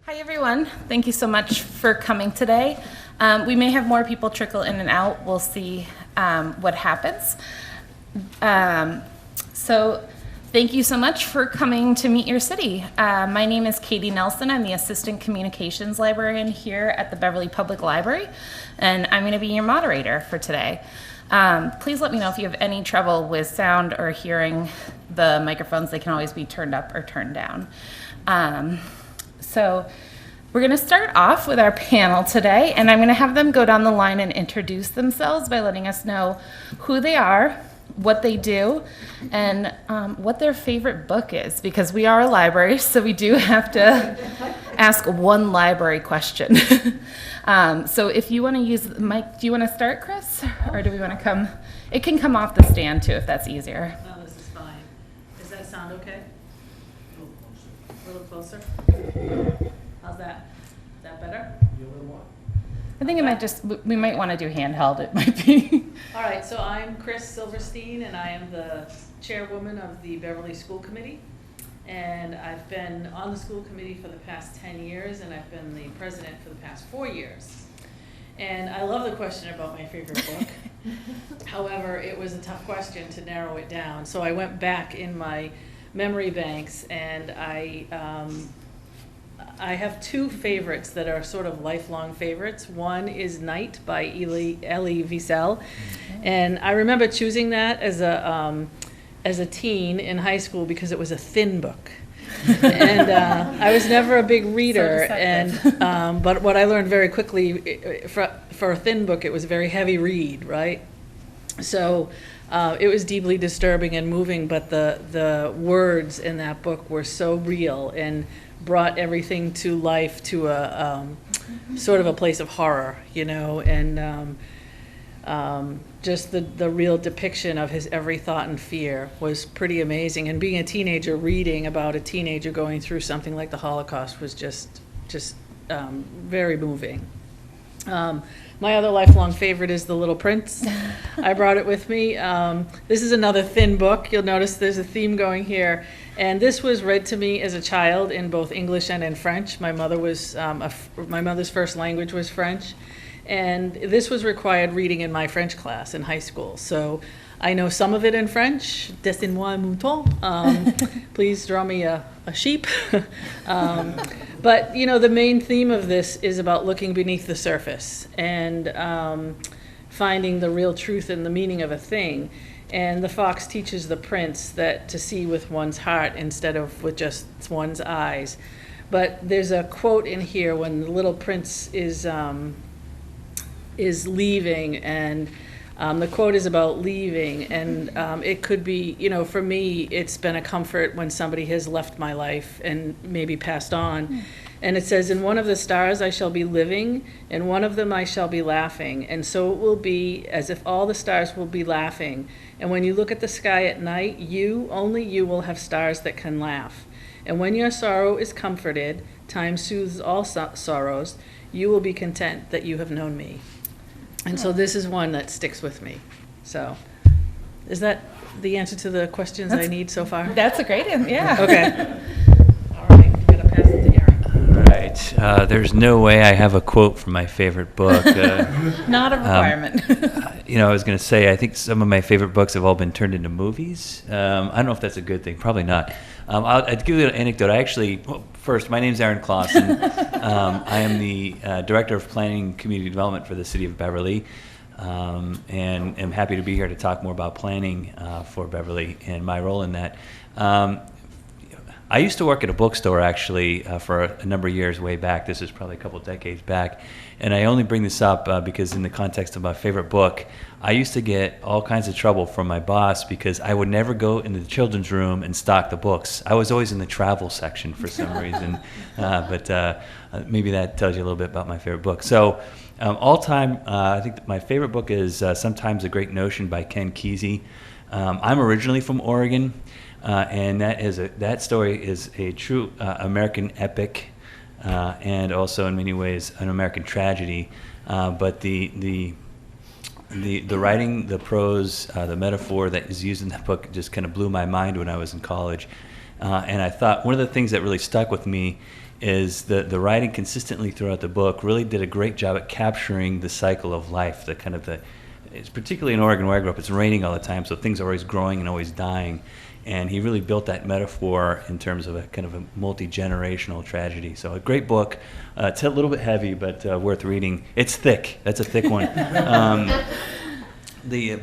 Hi everyone, thank you so much for coming today. We may have more people trickle in and out. We'll see what happens. So thank you so much for coming to Meet Your City. My name is Katie Nelson. I'm the Assistant Communications Librarian here at the Beverly Public Library, and I'm going to be your moderator for today. Please let me know if you have any trouble with sound or hearing the microphones. They can always be turned up or turned down. So we're going to start off with our panel today, and I'm going to have them go down the line and introduce themselves by letting us know who they are, what they do, and what their favorite book is, because we are a library, so we do have to ask one library question. So if you want to use the mic, do you want to start, Kris? Or do we want to come? It can come off the stand, too, if that's easier. No, this is fine. Does that sound okay? A little closer? How's that? Is that better? I think it might just, we might want to do handheld, it might be. All right, so I'm Kris Silverstein, and I am the chairwoman of the Beverly School Committee. And I've been on the school committee for the past 10 years, and I've been the president for the past 4 years. And I love the question about my favorite book. However, it was a tough question to narrow it down. So I went back in my memory banks, and I have two favorites that are sort of lifelong favorites. One is Night by Elie Wiesel. And I remember choosing that as a teen in high school because it was a thin book. And I was never a big reader, but what I learned very quickly, for a thin book, it was a very heavy read, right? So it was deeply disturbing and moving, but the words in that book were so real and brought everything to life, to a sort of a place of horror, you know, and just the real depiction of his every thought and fear was pretty amazing. And being a teenager, reading about a teenager going through something like the Holocaust was just very moving. My other lifelong favorite is The Little Prince. I brought it with me. This is another thin book. You'll notice there's a theme going here. And this was read to me as a child in both English and in French. My mother's first language was French. And this was required reading in my French class in high school. So I know some of it in French. Dessine-moi un mouton. Please draw me a sheep. But, you know, the main theme of this is about looking beneath the surface and finding the real truth and the meaning of a thing. And the fox teaches the prince that to see with one's heart instead of with just one's eyes. But there's a quote in here when the little prince is leaving, and the quote is about leaving, and it could be, you know, for me, it's been a comfort when somebody has left my life and maybe passed on. And it says, in one of the stars I shall be living, in one of them I shall be laughing, and so it will be as if all the stars will be laughing. And when you look at the sky at night, only you will have stars that can laugh. And when your sorrow is comforted, time soothes all sorrows, you will be content that you have known me. And so this is one that sticks with me. So is that the answer to the questions I need so far? That's a great answer, yeah. Okay. All right, I'm going to pass it to Aaron. Right. There's no way I have a quote from my favorite book. Not a requirement. I was going to say, I think some of my favorite books have all been turned into movies. I don't know if that's a good thing. Probably not. I'll give you an anecdote. First, my name's Aaron Clausen. I am the Director of Planning and Community Development for the City of Beverly, and am happy to be here to talk more about planning for Beverly and my role in that. I used to work at a bookstore, actually, for a number of years way back. This is probably a couple of decades back. And I only bring this up because in the context of my favorite book, I used to get all kinds of trouble from my boss because I would never go into the children's room and stock the books. I was always in the travel section for some reason. But maybe that tells you a little bit about my favorite book. So all time, I think that my favorite book is Sometimes a Great Notion by Ken Kesey. I'm originally from Oregon. And that story is a true American epic, and also in many ways an American tragedy. But the writing, the prose, the metaphor that is used in that book just kind of blew my mind when I was in college. And I thought one of the things that really stuck with me is the writing consistently throughout the book really did a great job at capturing the cycle of life, it's particularly in Oregon where I grew up, it's raining all the time, so things are always growing and always dying. And he really built that metaphor in terms of a kind of a multi-generational tragedy. So a great book. It's a little bit heavy, but worth reading. It's thick. That's a thick one.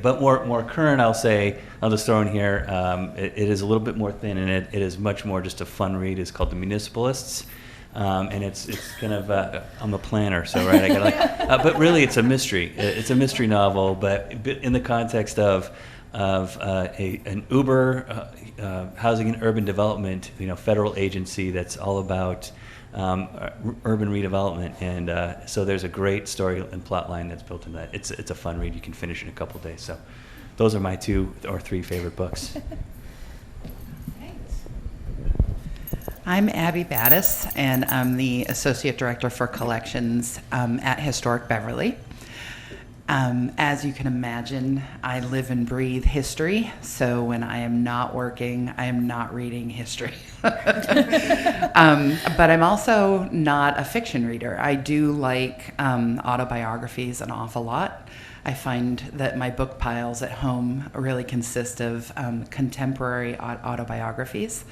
But more current, I'll say, I'll just throw in here, it is a little bit more thin, and it is much more just a fun read. It's called The Municipalists. And it's kind of, I'm a planner, so right, I got but really it's a mystery. It's a mystery novel, but in the context of an Uber housing and urban development, federal agency that's all about urban redevelopment, and so there's a great story and plot line that's built in that. It's a fun read. You can finish in a couple days. So those are my 2 or 3 favorite books. I'm Abby Battis, and I'm the Associate Director for Collections at Historic Beverly. As you can imagine, I live and breathe history, so when I am not working, I am not reading history. But I'm also not a fiction reader. I do like autobiographies an awful lot. I find that my book piles at home really consist of contemporary autobiographies.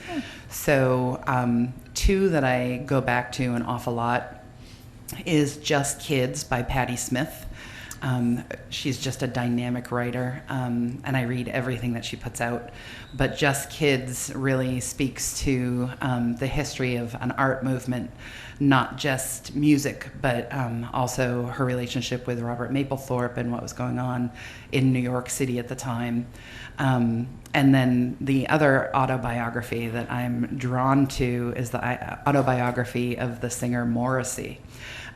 So 2 that I go back to an awful lot is Just Kids by Patti Smith. She's just a dynamic writer, and I read everything that she puts out. But Just Kids really speaks to the history of an art movement, not just music, but also her relationship with Robert Mapplethorpe and what was going on in New York City at the time. And then the other autobiography that I'm drawn to is the autobiography of the singer Morrissey.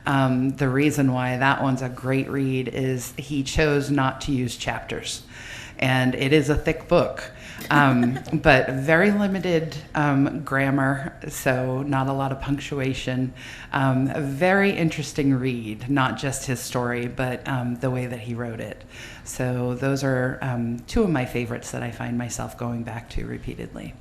The reason why that one's a great read is he chose not to use chapters. And it is a thick book, but very limited grammar, so not a lot of punctuation. A very interesting read, not just his story, but the way that he wrote it. So those are 2 of my favorites that I find myself going back to repeatedly.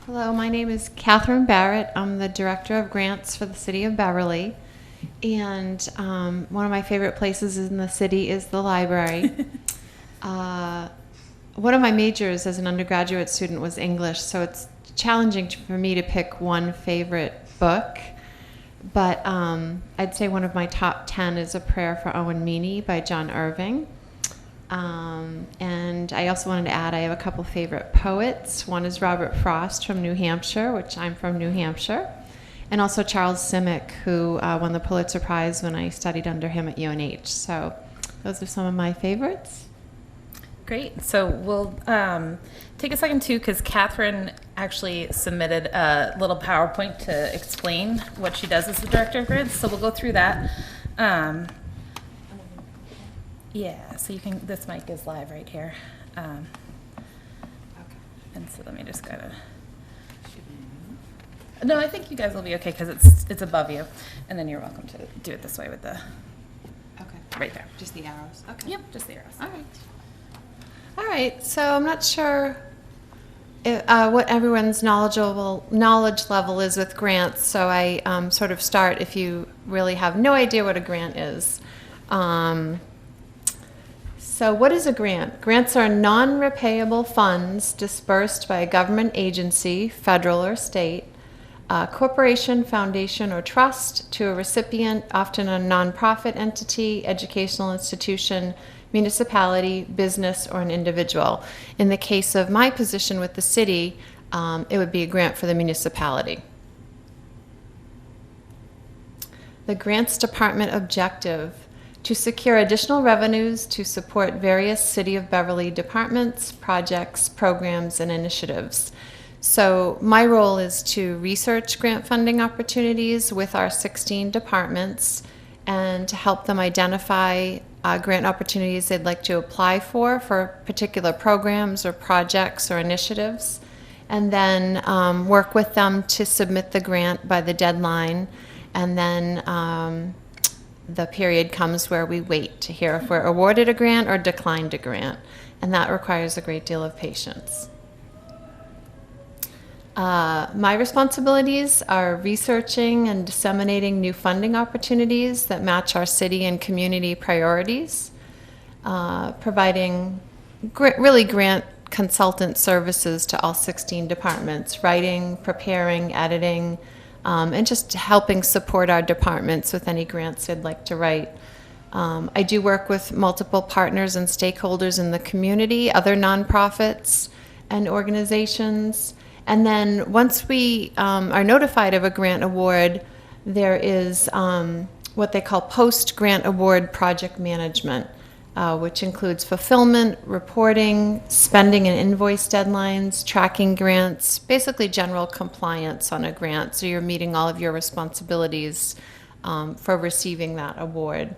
Hello, my name is Katherine Barrett. I'm the Director of Grants for the City of Beverly. And one of my favorite places in the city is the library. One of my majors as an undergraduate student was English, so it's challenging for me to pick one favorite book. But I'd say one of my top 10 is A Prayer for Owen Meany by John Irving. And I also wanted to add I have a couple favorite poets. One is Robert Frost from New Hampshire, which I'm from New Hampshire, and also Charles Simic, who won the Pulitzer Prize when I studied under him at UNH. So those are some of my favorites. Great. So we'll take a second, too, because Katherine actually submitted a little PowerPoint to explain what she does as the Director of Grants. So we'll go through that. Yeah, so you can, this mic is live right here. And so let me just kind of, no, I think you guys will be okay because it's above you. And then you're welcome to do it this way with the, right there. Just the arrows. Okay. Yep, just the arrows. All right. All right, so I'm not sure what everyone's knowledge level is with grants, so I sort of start if you really have no idea what a grant is. So what is a grant? Grants are non-repayable funds dispersed by a government agency, federal or state, a corporation, foundation, or trust to a recipient, often a nonprofit entity, educational institution, municipality, business, or an individual. In the case of my position with the city, it would be a grant for the municipality. The grants department objective: to secure additional revenues to support various City of Beverly departments, projects, programs, and initiatives. So my role is to research grant funding opportunities with our 16 departments and to help them identify grant opportunities they'd like to apply for particular programs or projects or initiatives, and then work with them to submit the grant by the deadline, and then the period comes where we wait to hear if we're awarded a grant or declined a grant, and that requires a great deal of patience. My responsibilities are researching and disseminating new funding opportunities that match our city and community priorities, providing really grant consultant services to all 16 departments, writing, preparing, editing, and just helping support our departments with any grants they'd like to write. I do work with multiple partners and stakeholders in the community, other nonprofits and organizations. And then once we are notified of a grant award, there is what they call post-grant award project management, which includes fulfillment, reporting, spending and invoice deadlines, tracking grants, basically general compliance on a grant. So you're meeting all of your responsibilities for receiving that award.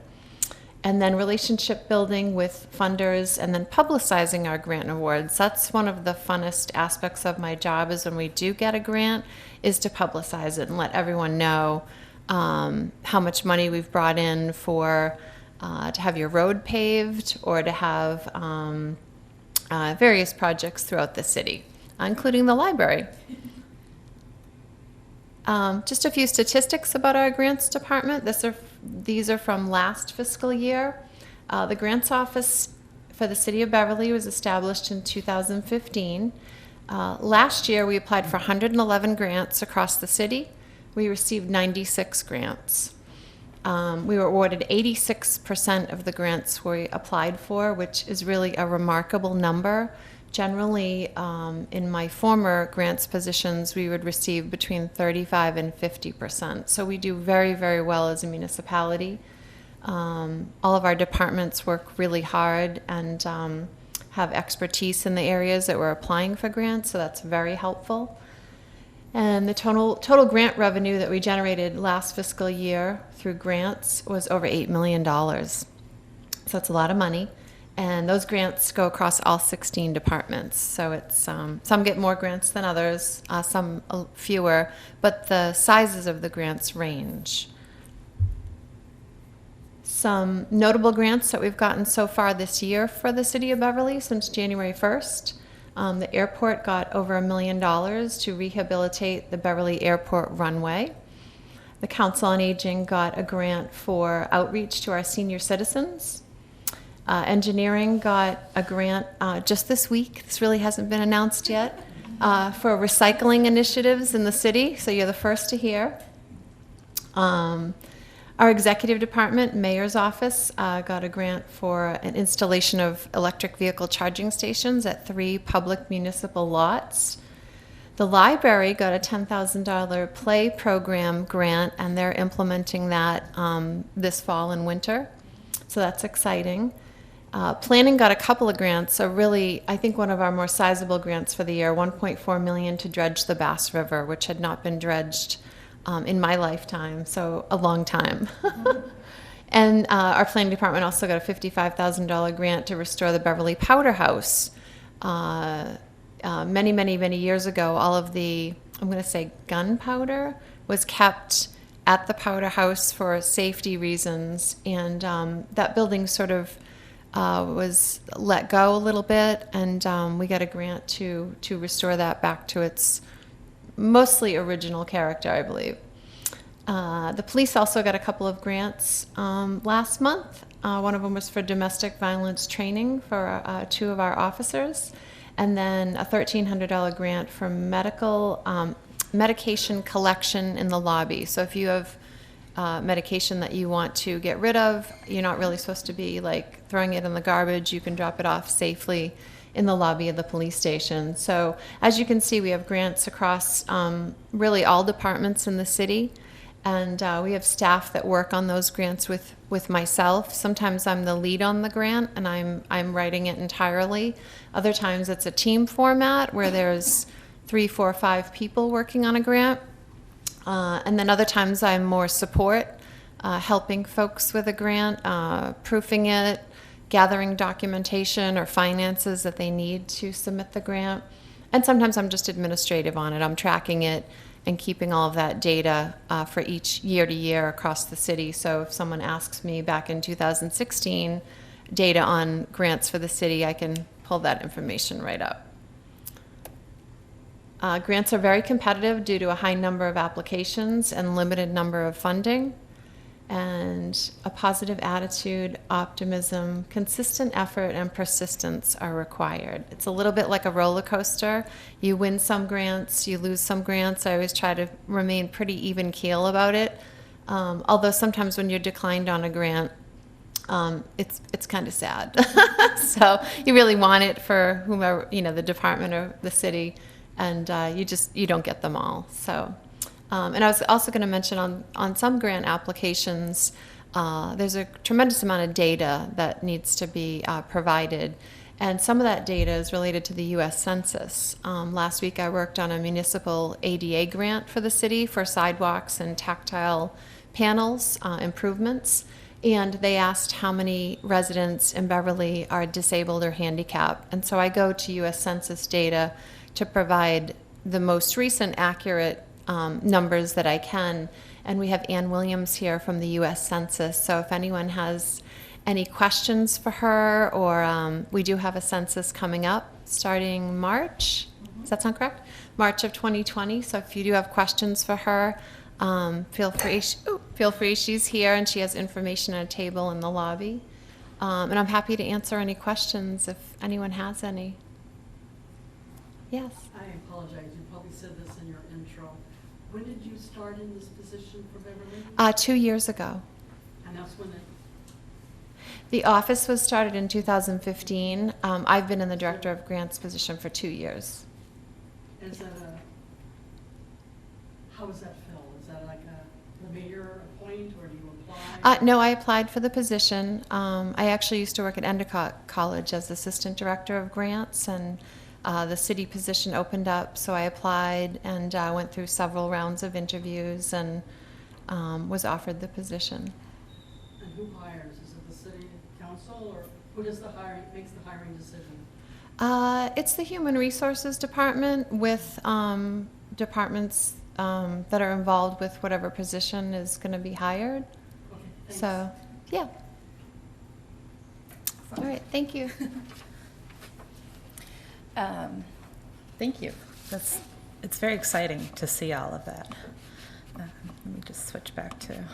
And then relationship building with funders, and then publicizing our grant awards. That's one of the funnest aspects of my job, is when we do get a grant, is to publicize it and let everyone know how much money we've brought in for to have your road paved, or to have various projects throughout the city, including the library. Just a few statistics about our grants department. These are from last fiscal year. The grants office for the city of Beverly was established in 2015. Last year, we applied for 111 grants across the city. We received 96 grants. We were awarded 86% of the grants we applied for, which is really a remarkable number. Generally, in my former grants positions, we would receive between 35 and 50%. So we do very, very well as a municipality. All of our departments work really hard and have expertise in the areas that we're applying for grants, so that's very helpful. And the total grant revenue that we generated last fiscal year through grants was over $8 million. So that's a lot of money. And those grants go across all 16 departments. So it's some get more grants than others, some fewer, but the sizes of the grants range. Some notable grants that we've gotten so far this year for the city of Beverly since January 1st. The airport got over $1 million to rehabilitate the Beverly Airport runway. The Council on Aging got a grant for outreach to our senior citizens. Engineering got a grant just this week. This really hasn't been announced yet, for recycling initiatives in the city, so you're the first to hear. Our executive department, mayor's office, got a grant for an installation of electric vehicle charging stations at 3 public municipal lots. The library got a $10,000 play program grant, and they're implementing that this fall and winter, so that's exciting. Planning got a couple of grants, so really, I think one of our more sizable grants for the year, $1.4 million to dredge the Bass River, which had not been dredged in my lifetime, so a long time. And our planning department also got a $55,000 grant to restore the Beverly Powder House. Many, many, many years ago, all of the, I'm going to say gunpowder, was kept at the Powder House for safety reasons, and that building sort of was let go a little bit, and we got a grant to restore that back to its mostly original character, I believe. The police also got a couple of grants last month. One of them was for domestic violence training for 2 of our officers, and then a $1,300 grant for medication collection in the lobby. So if you have medication that you want to get rid of, you're not really supposed to be like throwing it in the garbage. You can drop it off safely in the lobby of the police station. So as you can see, we have grants across really all departments in the city, and we have staff that work on those grants with myself. Sometimes I'm the lead on the grant and I'm writing it entirely. Other times it's a team format where there's 3, 4, 5 people working on a grant. And then other times I'm more support, helping folks with a grant, proofing it, gathering documentation or finances that they need to submit the grant. And sometimes I'm just administrative on it. I'm tracking it and keeping all of that data for each year to year across the city. So if someone asks me back in 2016 data on grants for the city, I can pull that information right up. Grants are very competitive due to a high number of applications and limited number of funding. And a positive attitude, optimism, consistent effort, and persistence are required. It's a little bit like a roller coaster. You win some grants, you lose some grants. I always try to remain pretty even keel about it. Although sometimes when you're declined on a grant, it's kind of sad. So you really want it for whomever, the department or the city, and you don't get them all. So. And I was also going to mention on some grant applications, there's a tremendous amount of data that needs to be provided. And some of that data is related to the U.S. Census. Last week I worked on a municipal ADA grant for the city for sidewalks and tactile panels improvements. And they asked how many residents in Beverly are disabled or handicapped. And so I go to U.S. Census data to provide the most recent accurate numbers that I can. And we have Ann Williams here from the U.S. Census. So if anyone has any questions for her, or we do have a census coming up starting March. Does that sound correct? March of 2020. So if you do have questions for her, feel free. She's here and she has information on a table in the lobby. And I'm happy to answer any questions if anyone has any. Yes. I apologize. You probably said this in your intro. When did you start in this position for Beverly? 2 years ago. And that's when The office was started in 2015. I've been in the Director of Grants position for 2 years. is that how is that filled? Is that like the mayor appoint, or do you apply? No, I applied for the position. I actually used to work at Endicott College as Assistant Director of Grants, and the city position opened up, so I applied and went through several rounds of interviews and was offered the position. And who hires? Is it the city council, or who does makes the hiring decision? It's the Human Resources Department with departments that are involved with whatever position is going to be hired. Okay, thanks. So, yeah. All right, thank you. Thank you. It's very exciting to see all of that. Let me just switch back to.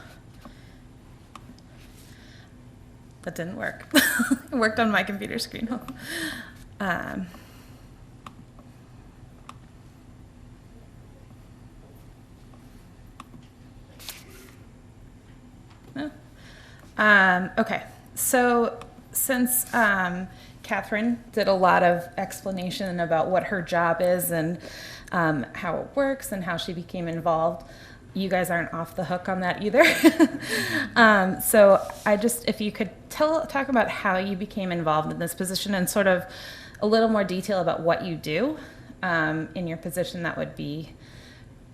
That didn't work. It worked on my computer screen. No. Okay, so since Katherine did a lot of explanation about what her job is and how it works and how she became involved, you guys aren't off the hook on that either. So if you could talk about how you became involved in this position and sort of a little more detail about what you do in your position, that would be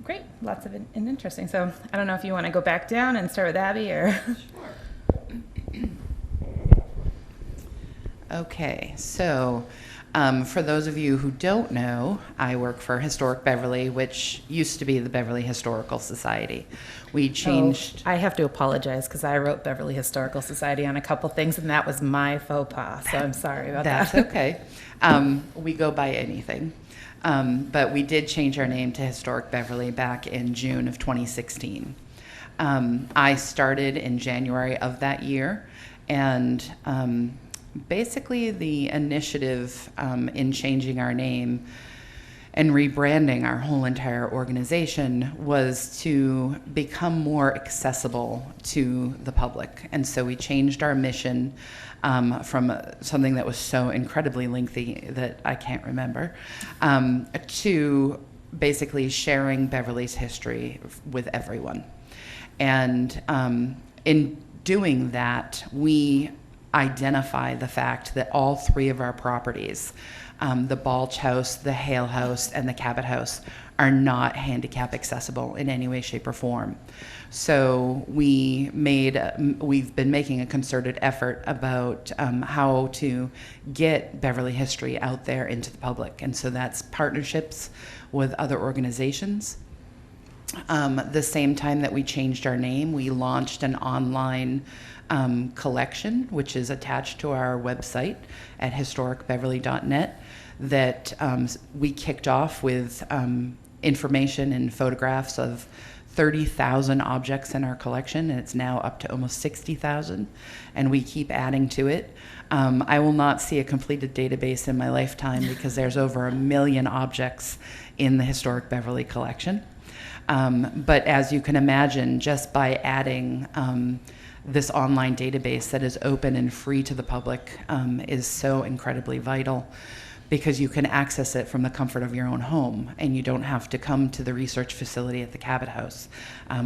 great. Lots of and interesting. So I don't know if you want to go back down and start with Abby or. Sure. Okay, so for those of you who don't know, I work for Historic Beverly, which used to be the Beverly Historical Society. We changed. I have to apologize because I wrote Beverly Historical Society on a couple things, and that was my faux pas. So I'm sorry about that. That's okay. We go by anything. But we did change our name to Historic Beverly back in June of 2016. I started in January of that year, and basically the initiative in changing our name and rebranding our whole entire organization was to become more accessible to the public. And so we changed our mission from something that was so incredibly lengthy that I can't remember to basically sharing Beverly's history with everyone. And in doing that, we identify the fact that all three of our properties, the Balch House, the Hale House, and the Cabot House, are not handicap accessible in any way, shape, or form. So we've been making a concerted effort about how to get Beverly history out there into the public. And so that's partnerships with other organizations. The same time that we changed our name, we launched an online collection, which is attached to our website at historicbeverly.net, that we kicked off with information and photographs of 30,000 objects in our collection, and it's now up to almost 60,000, and we keep adding to it. I will not see a completed database in my lifetime because there's over 1 million objects in the Historic Beverly collection. But as you can imagine, just by adding this online database that is open and free to the public is so incredibly vital, because you can access it from the comfort of your own home, and you don't have to come to the research facility at the Cabot House,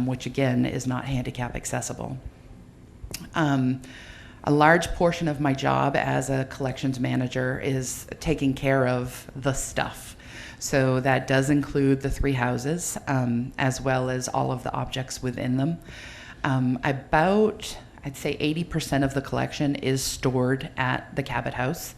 which again is not handicap accessible. A large portion of my job as a collections manager is taking care of the stuff. So that does include the 3 houses, as well as all of the objects within them. I'd say 80% of the collection is stored at the Cabot House.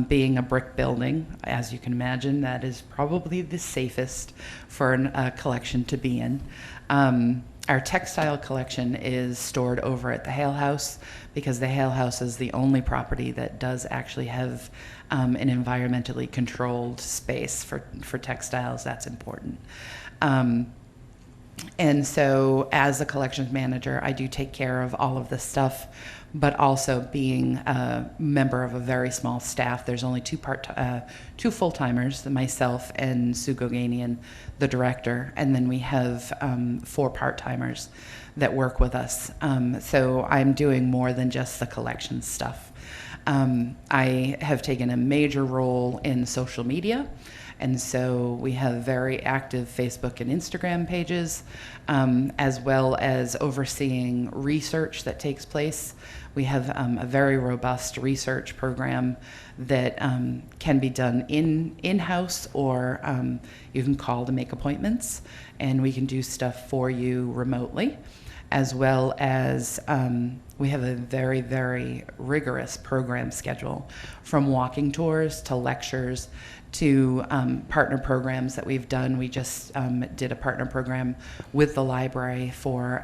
Being a brick building, as you can imagine, that is probably the safest for a collection to be in. Our textile collection is stored over at the Hale House, because the Hale House is the only property that does actually have an environmentally controlled space for textiles. That's important. And so as a collections manager, I do take care of all of this stuff, but also being a member of a very small staff. There's only 2 full-timers, myself and Sue Goganian, the director, and then we have 4 part-timers that work with us. So I'm doing more than just the collection stuff. I have taken a major role in social media. And so we have very active Facebook and Instagram pages, as well as overseeing research that takes place. We have a very robust research program that can be done in-house, or you can call to make appointments, and we can do stuff for you remotely, as well as we have a very, very rigorous program schedule, from walking tours to lectures to partner programs that we've done. We just did a partner program with the library for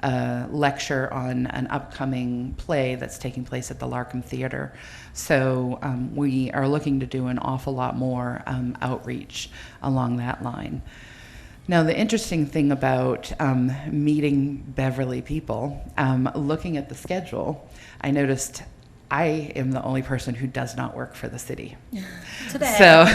a lecture on an upcoming play that's taking place at the Larkham Theater. So we are looking to do an awful lot more outreach along that line. Now, the interesting thing about meeting Beverly people, looking at the schedule, I noticed I am the only person who does not work for the city. Today. So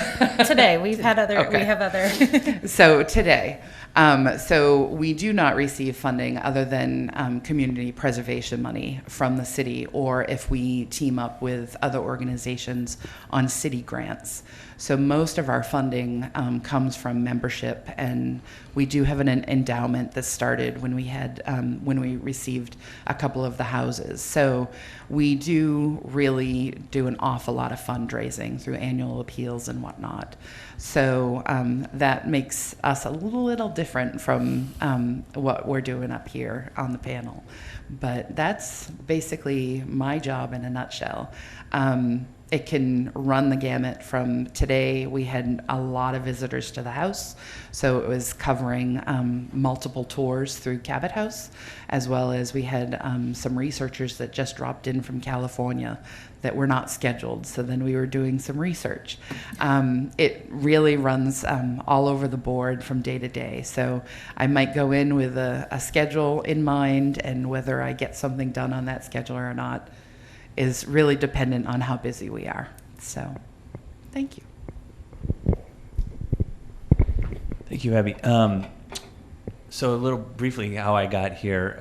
Today, we have other. So today. So we do not receive funding other than community preservation money from the city, or if we team up with other organizations on city grants. So most of our funding comes from membership, and we do have an endowment that started when we received a couple of the houses. So we do really do an awful lot of fundraising through annual appeals and whatnot. So that makes us a little different from what we're doing up here on the panel. But that's basically my job in a nutshell. It can run the gamut from today. We had a lot of visitors to the house, so it was covering multiple tours through Cabot House, as well as we had some researchers that just dropped in from California that were not scheduled, so then we were doing some research. It really runs all over the board from day to day, so I might go in with a schedule in mind, and whether I get something done on that schedule or not is really dependent on how busy we are. So, thank you. Thank you, Abby. So a little briefly how I got here.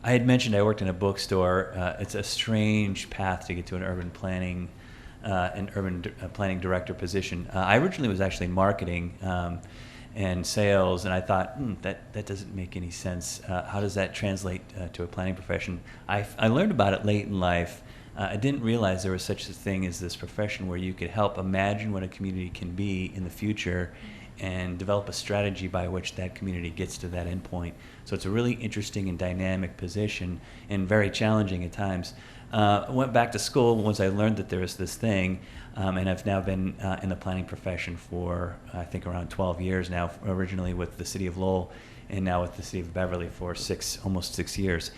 I had mentioned I worked in a bookstore. It's a strange path to get to an urban planning director position. I originally was actually in marketing and sales, and I thought, that doesn't make any sense. How does that translate to a planning profession? I learned about it late in life. I didn't realize there was such a thing as this profession where you could help imagine what a community can be in the future and develop a strategy by which that community gets to that endpoint. So it's a really interesting and dynamic position, and very challenging at times. Went back to school once I learned that there was this thing, and I've now been in the planning profession for, I think, around 12 years now, originally with the city of Lowell and now with the city of Beverly for almost 6 years.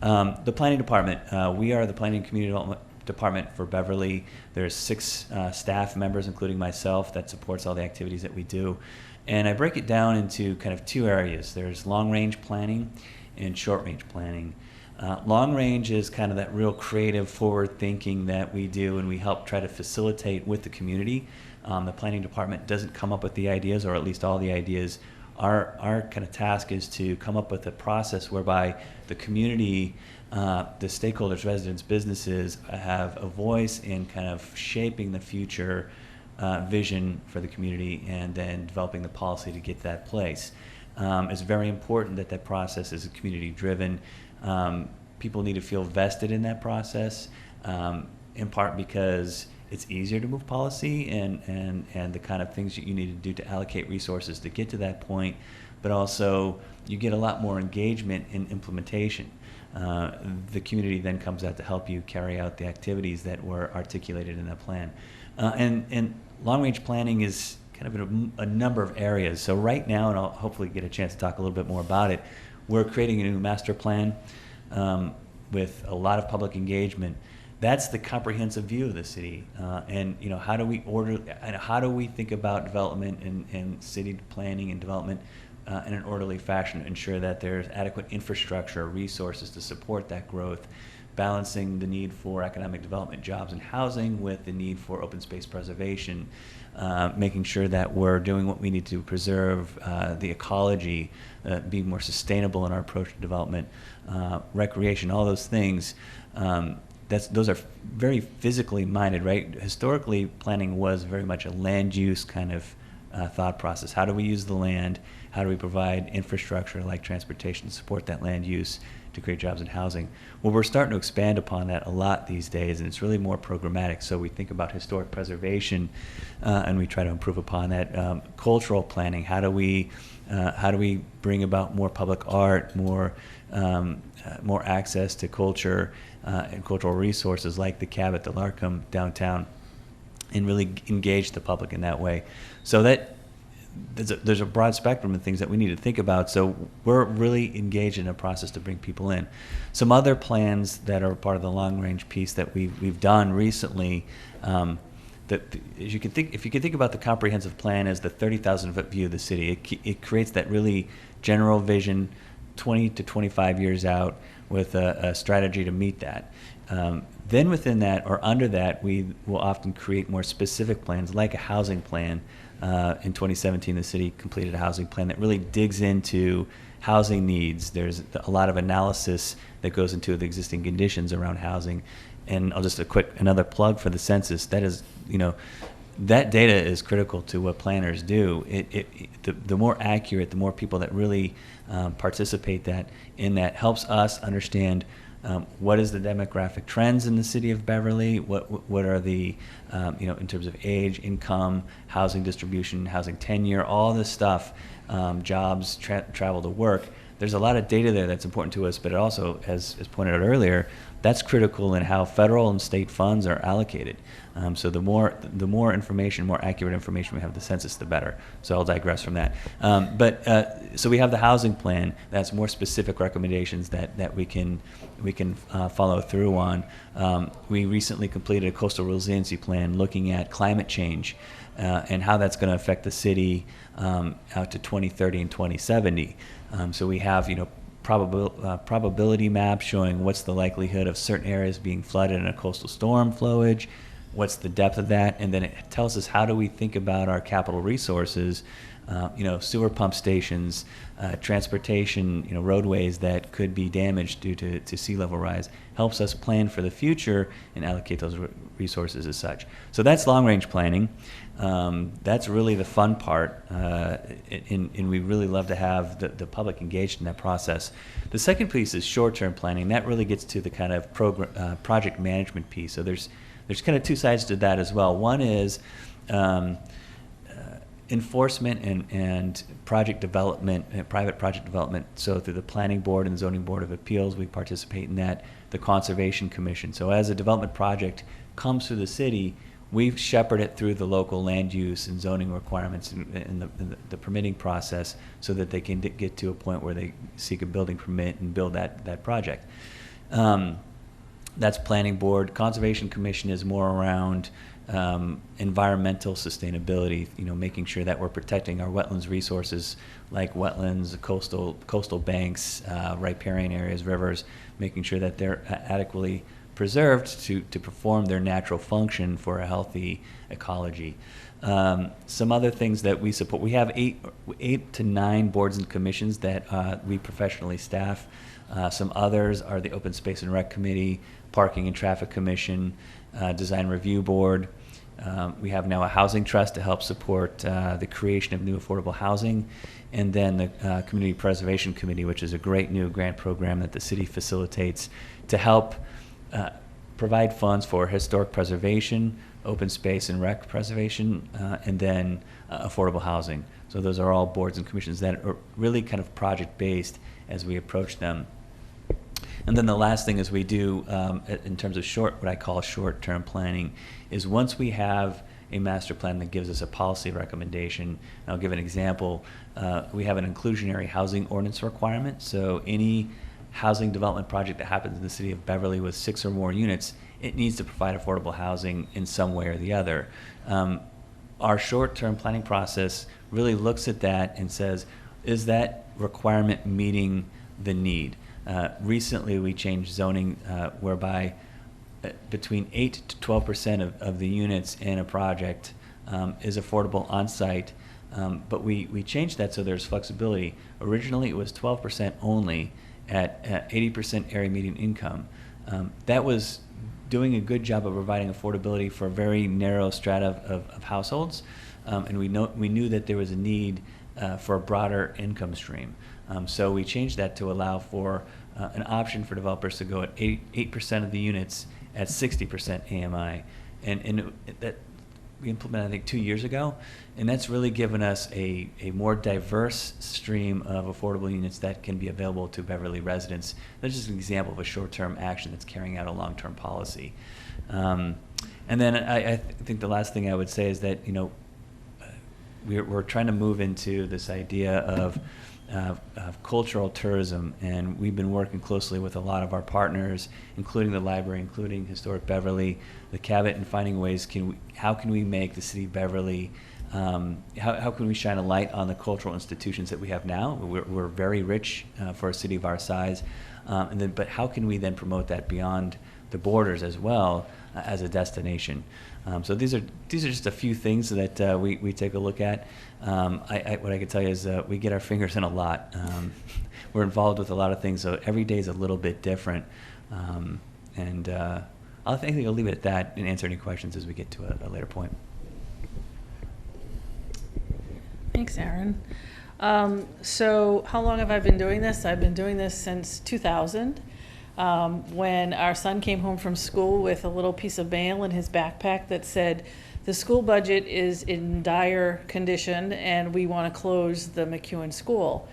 The planning department, we are the planning and community development department for Beverly. There's 6 staff members, including myself, that supports all the activities that we do. And I break it down into kind of 2 areas. There's long-range planning and short-range planning. Long range is kind of that real creative forward thinking that we do, and we help try to facilitate with the community. The planning department doesn't come up with the ideas, or at least all the ideas. Our kind of task is to come up with a process whereby the community, the stakeholders, residents, businesses have a voice in kind of shaping the future vision for the community and then developing the policy to get to that place. It's very important that that process is community driven. People need to feel vested in that process, in part because it's easier to move policy and the kind of things that you need to do to allocate resources to get to that point, but also you get a lot more engagement in implementation. The community then comes out to help you carry out the activities that were articulated in that plan. And long-range planning is kind of in a number of areas. So right now, and I'll hopefully get a chance to talk a little bit more about it, we're creating a new master plan with a lot of public engagement. That's the comprehensive view of the city, and how do we how do we think about development and city planning and development in an orderly fashion to ensure that there's adequate infrastructure, resources to support that growth, balancing the need for economic development, jobs, and housing with the need for open space preservation, making sure that we're doing what we need to preserve the ecology, be more sustainable in our approach to development, recreation, all those things. Those are very physically minded, right? Historically, planning was very much a land use kind of thought process. How do we use the land? How do we provide infrastructure like transportation to support that land use to create jobs and housing? Well, we're starting to expand upon that a lot these days, and it's really more programmatic. So we think about historic preservation, and we try to improve upon that. Cultural planning. How do we bring about more public art, more access to culture and cultural resources like the Cabot, the Larcom downtown, and really engage the public in that way. So that there's a broad spectrum of things that we need to think about. So we're really engaged in a process to bring people in. Some other plans that are part of the long range piece that we've done recently. That if you can think about the comprehensive plan as the 30,000-foot view of the city, it creates that really general vision, 20 to 25 years out, with a strategy to meet that. Then within that or under that, we will often create more specific plans, like a housing plan. In 2017, the city completed a housing plan that really digs into housing needs. There's a lot of analysis that goes into the existing conditions around housing. And I'll just another plug for the census. That is, that data is critical to what planners do. The more accurate, the more people that really participate in that helps us understand what is the demographic trends in the city of Beverly, what are the in terms of age, income, housing distribution, housing tenure, all this stuff, jobs, travel to work. There's a lot of data there that's important to us, but it also, as pointed out earlier, that's critical in how federal and state funds are allocated. So the more information, more accurate information we have the census, the better. So I'll digress from that. So we have the housing plan. That's more specific recommendations that we can follow through on. We recently completed a coastal resiliency plan looking at climate change and how that's going to affect the city out to 2030 and 2070. So we have probability maps showing what's the likelihood of certain areas being flooded in a coastal storm flowage, what's the depth of that, and then it tells us how do we think about our capital resources, sewer pump stations, transportation, roadways that could be damaged due to sea level rise, helps us plan for the future and allocate those resources as such. So that's long range planning. That's really the fun part, and we really love to have the public engaged in that process. The second piece is short-term planning. That really gets to the kind of project management piece. So there's kind of 2 sides to that as well. One is enforcement and project development, private project development. So through the Planning Board and Zoning Board of Appeals, we participate in that. The Conservation Commission. So as a development project comes through the city, we shepherd it through the local land use and zoning requirements and the permitting process so that they can get to a point where they seek a building permit and build that project. That's Planning Board. Conservation Commission is more around environmental sustainability, making sure that we're protecting our wetlands resources like wetlands, coastal banks, riparian areas, rivers, making sure that they're adequately preserved to perform their natural function for a healthy ecology. Some other things that we support, we have eight to nine boards and commissions that we professionally staff. Some others are the Open Space and Rec Committee, Parking and Traffic Commission, Design Review Board. We have now a housing trust to help support the creation of new affordable housing, and then the Community Preservation Committee, which is a great new grant program that the city facilitates to help provide funds for historic preservation, open space and rec preservation, and then affordable housing. So those are all boards and commissions that are really kind of project-based as we approach them. And then the last thing is we do, in terms of what I call short-term planning, is once we have a master plan that gives us a policy recommendation, and I'll give an example, we have an inclusionary housing ordinance requirement. So any housing development project that happens in the city of Beverly with 6 or more units, it needs to provide affordable housing in some way or the other. Our short-term planning process really looks at that and says, is that requirement meeting the need? Recently, we changed zoning whereby between 8 to 12% of the units in a project is affordable on-site, but we changed that so there's flexibility. Originally, it was 12% only at 80% area median income. That was doing a good job of providing affordability for a very narrow strata of households, and we knew that there was a need for a broader income stream. So we changed that to allow for an option for developers to go at 8% of the units at 60% AMI, and that we implemented, I think, 2 years ago, and that's really given us a more diverse stream of affordable units that can be available to Beverly residents. That's just an example of a short-term action that's carrying out a long-term policy. And then I think the last thing I would say is that we're trying to move into this idea of cultural tourism, and we've been working closely with a lot of our partners, including the library, including Historic Beverly, the Cabot, and finding ways how can we make the city of Beverly, how can we shine a light on the cultural institutions that we have now? We're very rich for a city of our size, but how can we then promote that beyond the borders as well as a destination? So these are just a few things that we take a look at. What I can tell you is we get our fingers in a lot. We're involved with a lot of things, so every day is a little bit different. I think I'll leave it at that and answer any questions as we get to a later point. Thanks, Aaron. So how long have I been doing this? I've been doing this since 2000. When our son came home from school with a little piece of mail in his backpack that said, the school budget is in dire condition and we want to close the McEwen School.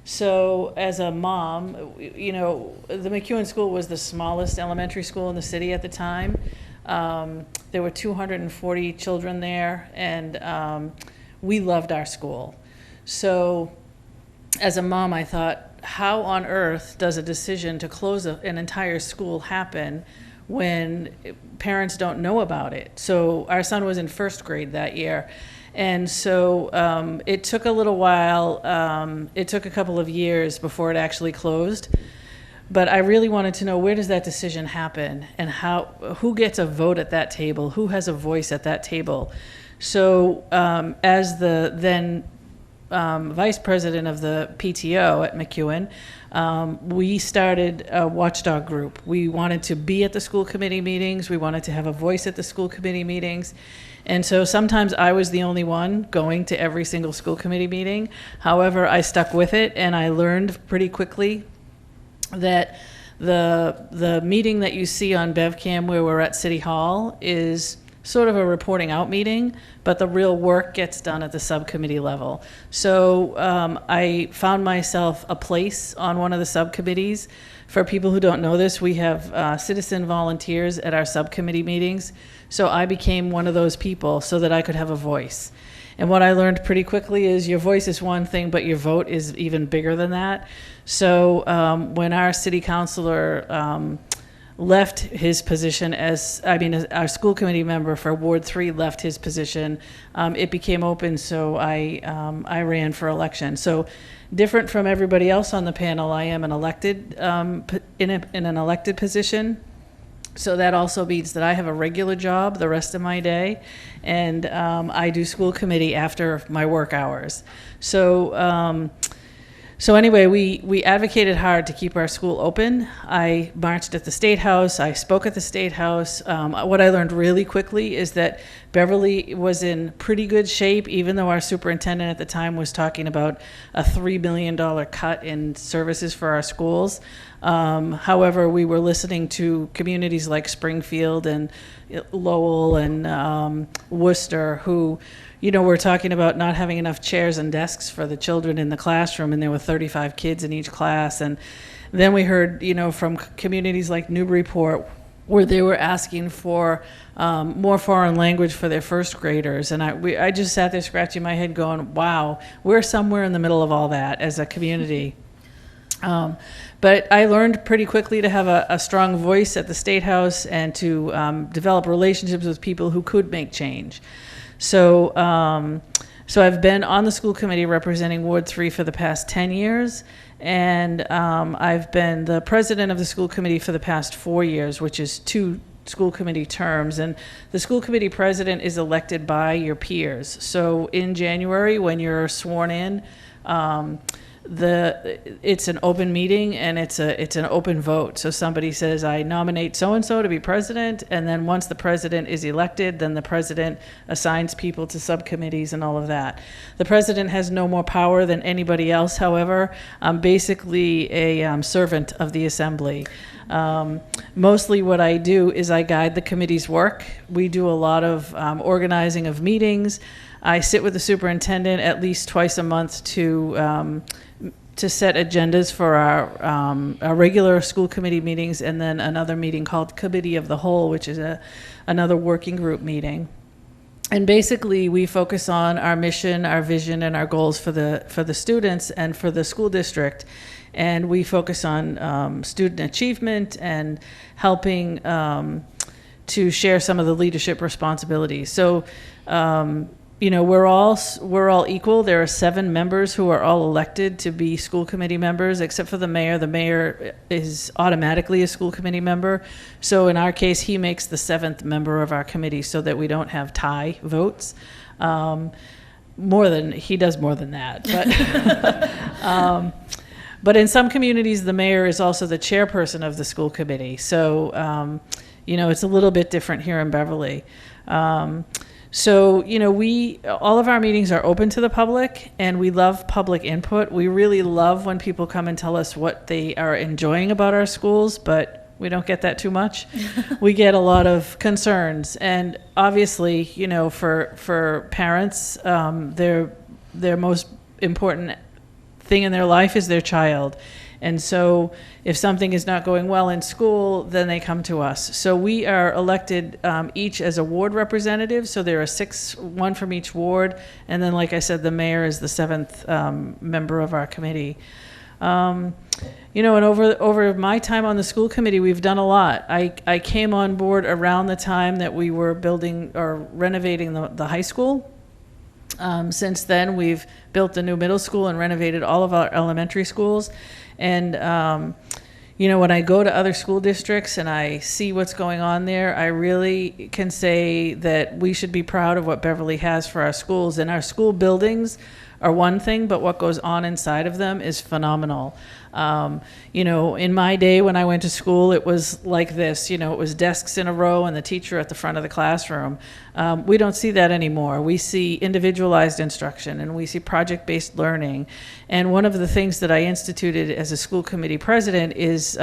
So as a mom, the McEwen School was the smallest elementary school in the city at the time. There were 240 children there, and we loved our school. So as a mom, I thought, how on earth does a decision to close an entire school happen when parents don't know about it? So our son was in first grade that year. And so it took a little while. It took a couple of years before it actually closed. But I really wanted to know, where does that decision happen, and who gets a vote at that table? Who has a voice at that table? So as the then vice president of the PTO at McEwen, we started a watchdog group. We wanted to be at the school committee meetings. We wanted to have a voice at the school committee meetings. And so sometimes I was the only one going to every single school committee meeting. However, I stuck with it, and I learned pretty quickly that the meeting that you see on BevCam where we're at City Hall is sort of a reporting out meeting, but the real work gets done at the subcommittee level. So I found myself a place on one of the subcommittees. For people who don't know this, we have citizen volunteers at our subcommittee meetings. So I became one of those people so that I could have a voice. And what I learned pretty quickly is your voice is one thing, but your vote is even bigger than that. So when our city councilor left his position as our school committee member for Ward 3 left his position, it became open, so I ran for election. So different from everybody else on the panel, I am an elected, in an elected position. So that also means that I have a regular job the rest of my day, and I do school committee after my work hours. So anyway, we advocated hard to keep our school open. I marched at the State House. I spoke at the State House. What I learned really quickly is that Beverly was in pretty good shape, even though our superintendent at the time was talking about a $3 million cut in services for our schools. However, we were listening to communities like Springfield and Lowell and Worcester who, we're talking about not having enough chairs and desks for the children in the classroom, and there were 35 kids in each class. And then we heard, from communities like Newburyport, where they were asking for more foreign language for their first graders. And I just sat there scratching my head going, wow, we're somewhere in the middle of all that as a community. But I learned pretty quickly to have a strong voice at the State House and to develop relationships with people who could make change. So I've been on the school committee representing Ward 3 for the past 10 years, and I've been the president of the school committee for the past 4 years, which is 2 school committee terms. And the school committee president is elected by your peers. So in January, when you're sworn in, it's an open meeting and it's an open vote. So somebody says, I nominate so-and-so to be president, and then once the president is elected, then the president assigns people to subcommittees and all of that. The president has no more power than anybody else, however. I'm basically a servant of the assembly. Mostly what I do is I guide the committee's work. We do a lot of organizing of meetings. I sit with the superintendent at least twice a month to set agendas for our regular school committee meetings, and then another meeting called Committee of the Whole, which is another working group meeting. And basically, we focus on our mission, our vision, and our goals for the students and for the school district. And we focus on student achievement and helping to share some of the leadership responsibilities. So, we're all equal. There are 7 members who are all elected to be school committee members, except for the mayor. The mayor is automatically a school committee member. So in our case, he makes the 7th member of our committee so that we don't have tie votes. He does more than that. But in some communities, the mayor is also the chairperson of the school committee. So, it's a little bit different here in Beverly. So, all of our meetings are open to the public, and we love public input. We really love when people come and tell us what they are enjoying about our schools, but we don't get that too much. We get a lot of concerns, and obviously, for parents, their most important thing in their life is their child. And so if something is not going well in school, then they come to us. So we are elected each as a ward representative. So there are 6, 1 from each ward. And then, like I said, the mayor is the 7th member of our committee. And over my time on the school committee, we've done a lot. I came on board around the time that we were building or renovating the high school. Since then, we've built the new middle school and renovated all of our elementary schools. And, when I go to other school districts and I see what's going on there, I really can say that we should be proud of what Beverly has for our schools. And our school buildings are one thing, but what goes on inside of them is phenomenal. In my day when I went to school, it was like this, it was desks in a row and the teacher at the front of the classroom. We don't see that anymore. We see individualized instruction and we see project-based learning. And one of the things that I instituted as a school committee president is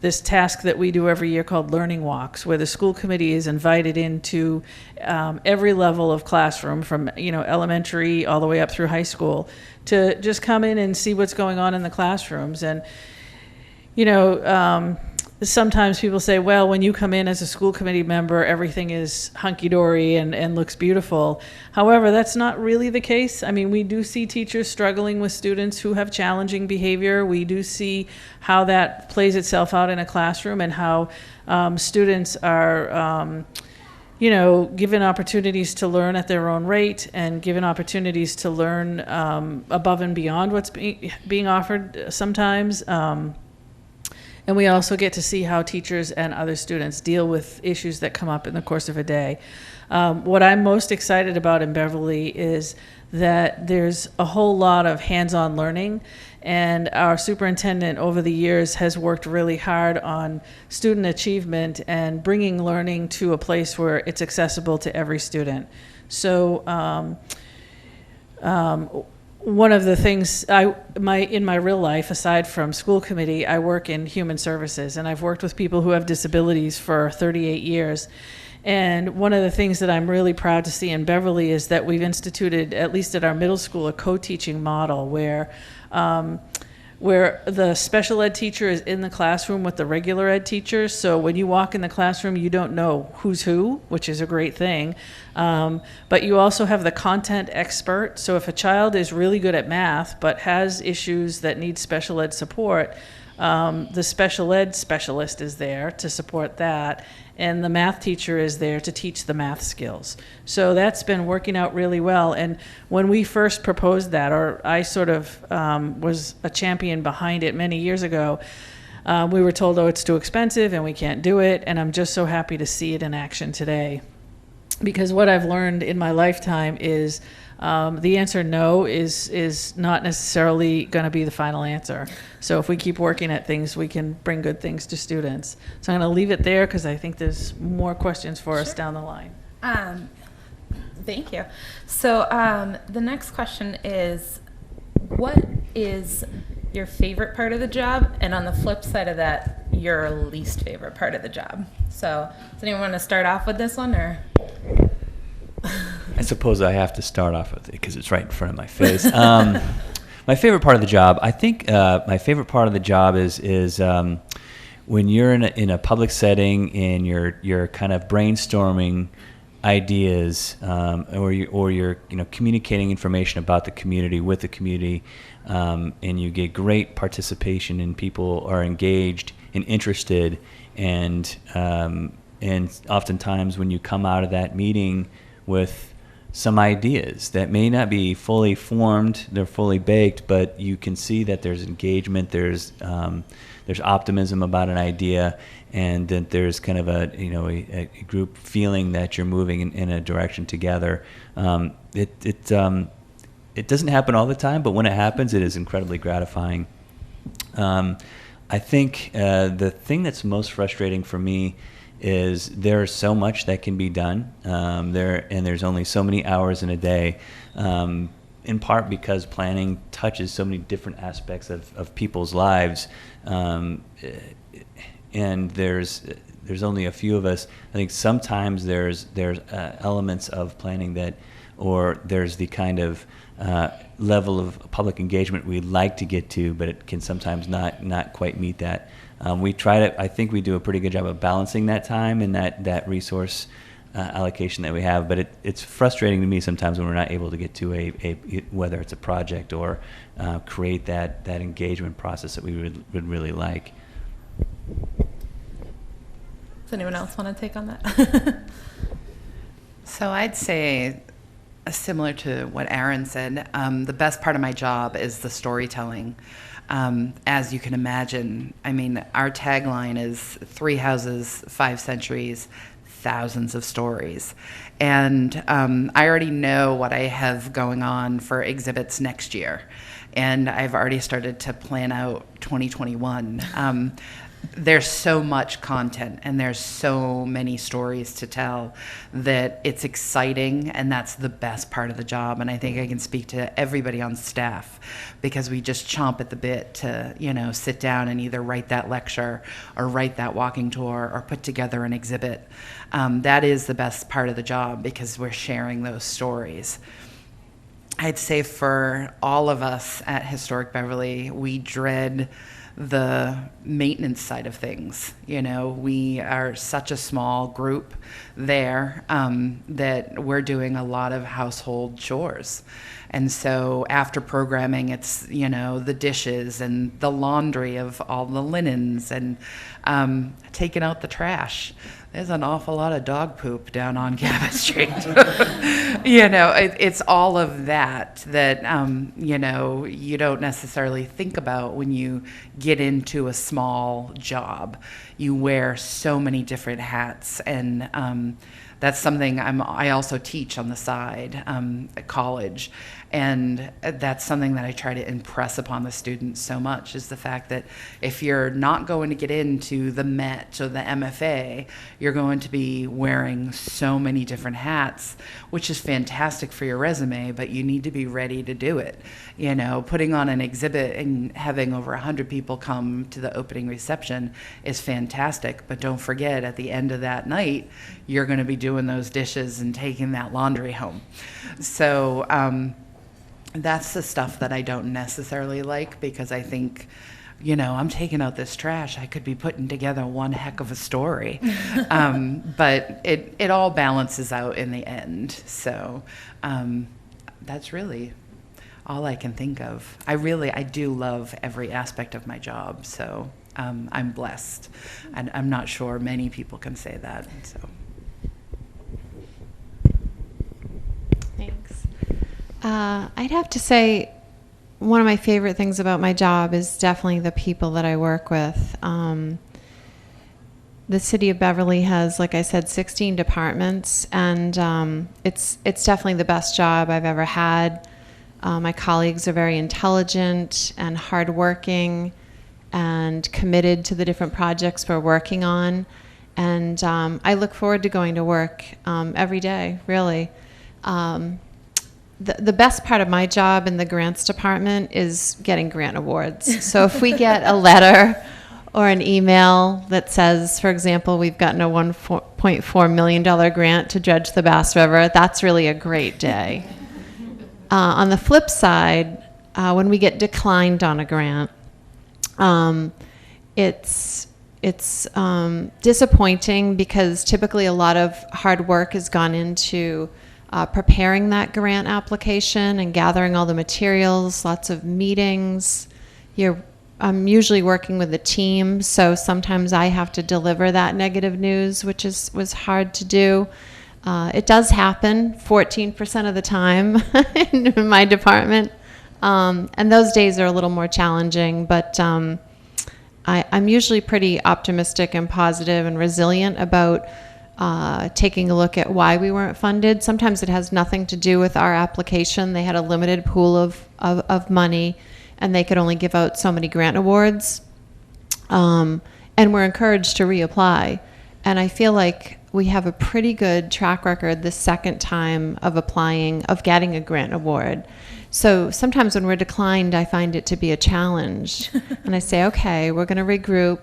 this task that we do every year called Learning Walks, where the school committee is invited into every level of classroom, from elementary all the way up through high school, to just come in and see what's going on in the classrooms. And sometimes people say, well, when you come in as a school committee member, everything is hunky-dory and looks beautiful. However, that's not really the case. I mean, we do see teachers struggling with students who have challenging behavior. We do see how that plays itself out in a classroom, and how students are given opportunities to learn at their own rate, and given opportunities to learn above and beyond what's being offered sometimes. And we also get to see how teachers and other students deal with issues that come up in the course of a day. What I'm most excited about in Beverly is that there's a whole lot of hands-on learning, and our superintendent over the years has worked really hard on student achievement and bringing learning to a place where it's accessible to every student. So one of the things in my real life, aside from school committee, I work in human services, and I've worked with people who have disabilities for 38 years. And one of the things that I'm really proud to see in Beverly is that we've instituted, at least at our middle school, a co-teaching model where the special ed teacher is in the classroom with the regular ed teacher. So when you walk in the classroom, you don't know who's who, which is a great thing. But you also have the content expert. So if a child is really good at math but has issues that need special ed support, the special ed specialist is there to support that, and the math teacher is there to teach the math skills. So that's been working out really well. And when we first proposed that, or I sort of was a champion behind it many years ago, we were told, oh, it's too expensive and we can't do it. And I'm just so happy to see it in action today. Because what I've learned in my lifetime is the answer no is not necessarily going to be the final answer. So if we keep working at things, we can bring good things to students. So I'm going to leave it there because I think there's more questions for us down the line. Thank you. So the next question is, what is your favorite part of the job? And on the flip side of that, your least favorite part of the job? So does anyone want to start off with this one, or? I suppose I have to start off with it because it's right in front of my face. My favorite part of the job, I think my favorite part of the job is when you're in a public setting and you're kind of brainstorming ideas, or you're communicating information about the community with the community, and you get great participation and people are engaged and interested, and oftentimes when you come out of that meeting with some ideas that may not be fully formed, they're fully baked, but you can see that there's engagement, there's optimism about an idea, and that there's kind of a group feeling that you're moving in a direction together. It doesn't happen all the time, but when it happens, it is incredibly gratifying. I think the thing that's most frustrating for me is there's so much that can be done, there's only so many hours in a day, in part because planning touches so many different aspects of people's lives, and there's only a few of us. I think sometimes there's elements of planning that, or there's the kind of level of public engagement we'd like to get to, but it can sometimes not quite meet that. We try to, I think we do a pretty good job of balancing that time and that resource allocation that we have, but it's frustrating to me sometimes when we're not able to get to whether it's a project or create that engagement process that we would really like. Does anyone else want to take on that? So I'd say, similar to what Aaron said, the best part of my job is the storytelling. As you can imagine, I mean, our tagline is 3 houses, 5 centuries, thousands of stories. And I already know what I have going on for exhibits next year. And I've already started to plan out 2021. there's so much content and there's so many stories to tell that it's exciting, and that's the best part of the job. And I think I can speak to everybody on staff, because we just chomp at the bit to, sit down and either write that lecture or write that walking tour or put together an exhibit. That is the best part of the job, because we're sharing those stories. I'd say for all of us at Historic Beverly, we dread the maintenance side of things. We are such a small group there that we're doing a lot of household chores. And so after programming, it's, the dishes and the laundry of all the linens and taking out the trash. There's an awful lot of dog poop down on Cabot Street. It's all of that you don't necessarily think about when you get into a small job. You wear so many different hats, and that's something I also teach on the side at college. And that's something that I try to impress upon the students so much, is the fact that if you're not going to get into the Met or the MFA, you're going to be wearing so many different hats, which is fantastic for your resume, but you need to be ready to do it. Putting on an exhibit and having over 100 people come to the opening reception is fantastic, but don't forget, at the end of that night, you're going to be doing those dishes and taking that laundry home. So, that's the stuff that I don't necessarily like, because I think, I'm taking out this trash. I could be putting together one heck of a story. But it all balances out in the end. So that's really all I can think of. I do love every aspect of my job. So I'm blessed. And I'm not sure many people can say that. So. Thanks. I'd have to say one of my favorite things about my job is definitely the people that I work with. The city of Beverly has, like I said, 16 departments, and it's definitely the best job I've ever had. My colleagues are very intelligent and hardworking and committed to the different projects we're working on. And I look forward to going to work every day, really. The best part of my job in the grants department is getting grant awards. So if we get a letter or an email that says, for example, we've gotten a $1.4 million grant to dredge the Bass River, that's really a great day. On the flip side, when we get declined on a grant, it's disappointing, because typically a lot of hard work has gone into preparing that grant application and gathering all the materials, lots of meetings. I'm usually working with a team, so sometimes I have to deliver that negative news, which was hard to do. It does happen 14% of the time in my department, and those days are a little more challenging, but I'm usually pretty optimistic and positive and resilient about taking a look at why we weren't funded. Sometimes it has nothing to do with our application. They had a limited pool of money, and they could only give out so many grant awards. And we're encouraged to reapply. And I feel like we have a pretty good track record the second time of applying, of getting a grant award. So sometimes when we're declined, I find it to be a challenge. And I say, okay, we're going to regroup.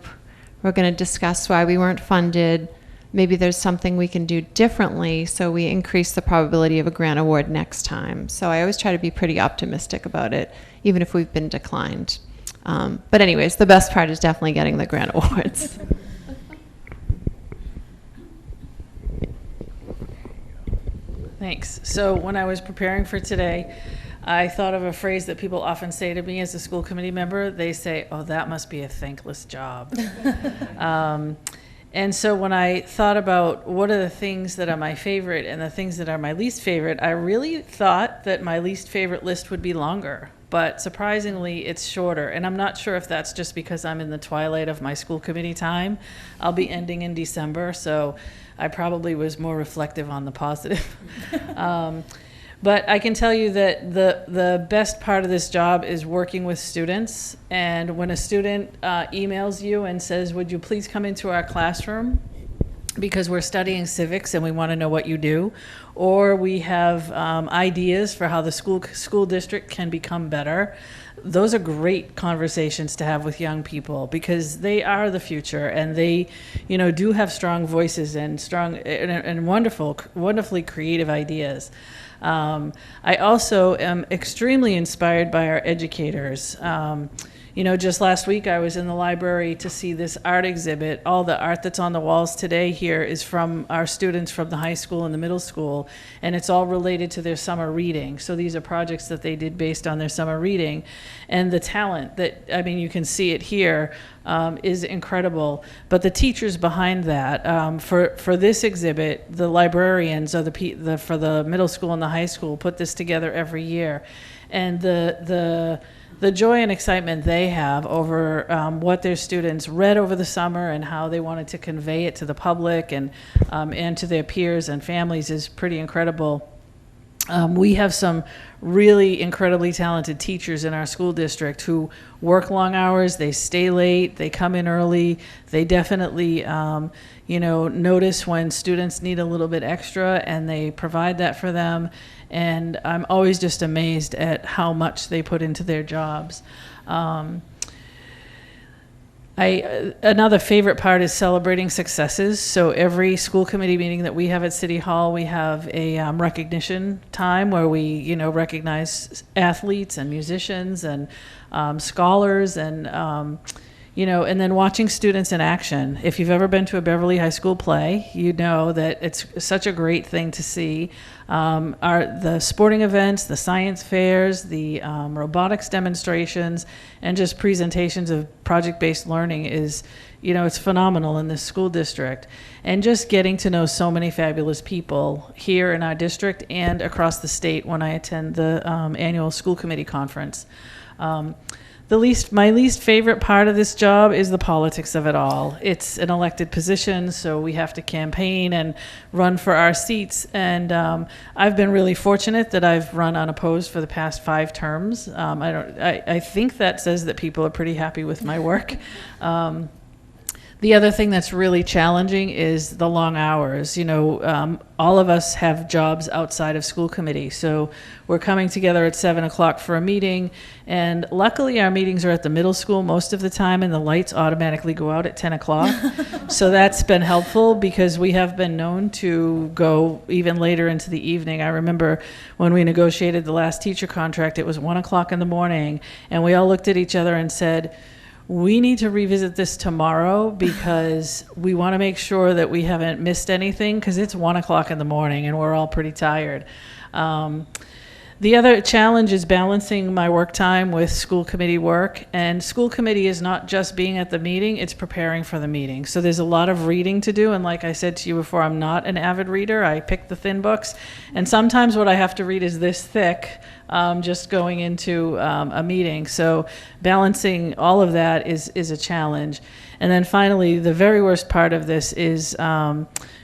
We're going to discuss why we weren't funded. Maybe there's something we can do differently, so we increase the probability of a grant award next time. So I always try to be pretty optimistic about it, even if we've been declined. But anyways, the best part is definitely getting the grant awards. Thanks. So when I was preparing for today, I thought of a phrase that people often say to me as a school committee member. They say, "Oh, that must be a thankless job." And so when I thought about what are the things that are my favorite and the things that are my least favorite, I really thought that my least favorite list would be longer. But surprisingly, it's shorter. And I'm not sure if that's just because I'm in the twilight of my school committee time. I'll be ending in December, so I probably was more reflective on the positive. But I can tell you that the best part of this job is working with students. And when a student emails you and says, would you please come into our classroom because we're studying civics and we want to know what you do, or we have ideas for how the school district can become better, those are great conversations to have with young people, because they are the future, and they, do have strong voices and strong and wonderfully creative ideas. I also am extremely inspired by our educators. Just last week I was in the library to see this art exhibit. All the art that's on the walls today here is from our students from the high school and the middle school, and it's all related to their summer reading. So these are projects that they did based on their summer reading. And the talent you can see it here, is incredible. But the teachers behind that, for this exhibit, the librarians or for the middle school and the high school put this together every year. And the joy and excitement they have over what their students read over the summer and how they wanted to convey it to the public and to their peers and families is pretty incredible. We have some really incredibly talented teachers in our school district who work long hours, they stay late, they come in early, they definitely notice when students need a little bit extra, and they provide that for them. And I'm always just amazed at how much they put into their jobs. Another favorite part is celebrating successes. So every school committee meeting that we have at City Hall, we have a recognition time where we, recognize athletes and musicians and scholars and, and then watching students in action. If you've ever been to a Beverly High School play, you know that it's such a great thing to see. The sporting events, the science fairs, the robotics demonstrations, and just presentations of project-based learning is, it's phenomenal in this school district. And just getting to know so many fabulous people here in our district and across the state when I attend the annual school committee conference. My least favorite part of this job is the politics of it all. It's an elected position, so we have to campaign and run for our seats. And I've been really fortunate that I've run unopposed for the past 5 terms. I think that says that people are pretty happy with my work. The other thing that's really challenging is the long hours. All of us have jobs outside of school committee. So we're coming together at 7 o'clock for a meeting. And luckily our meetings are at the middle school most of the time, and the lights automatically go out at 10 o'clock. So that's been helpful, because we have been known to go even later into the evening. I remember when we negotiated the last teacher contract, it was 1 o'clock in the morning, and we all looked at each other and said, we need to revisit this tomorrow, because we want to make sure that we haven't missed anything, because it's 1 o'clock in the morning and we're all pretty tired. The other challenge is balancing my work time with school committee work. And school committee is not just being at the meeting, it's preparing for the meeting. So there's a lot of reading to do. And like I said to you before, I'm not an avid reader. I pick the thin books. And sometimes what I have to read is this thick, just going into a meeting. So balancing all of that is a challenge. And then finally, the very worst part of this is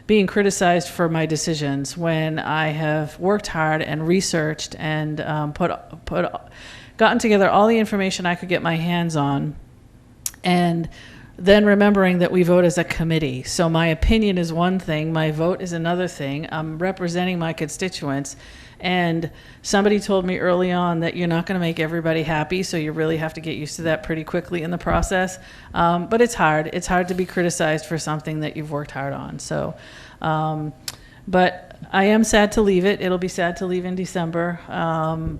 being criticized for my decisions when I have worked hard and researched and gotten together all the information I could get my hands on, and then remembering that we vote as a committee. So my opinion is one thing, my vote is another thing. I'm representing my constituents, and somebody told me early on that you're not going to make everybody happy, so you really have to get used to that pretty quickly in the process. But it's hard. It's hard to be criticized for something that you've worked hard on. So, but I am sad to leave it. It'll be sad to leave in December,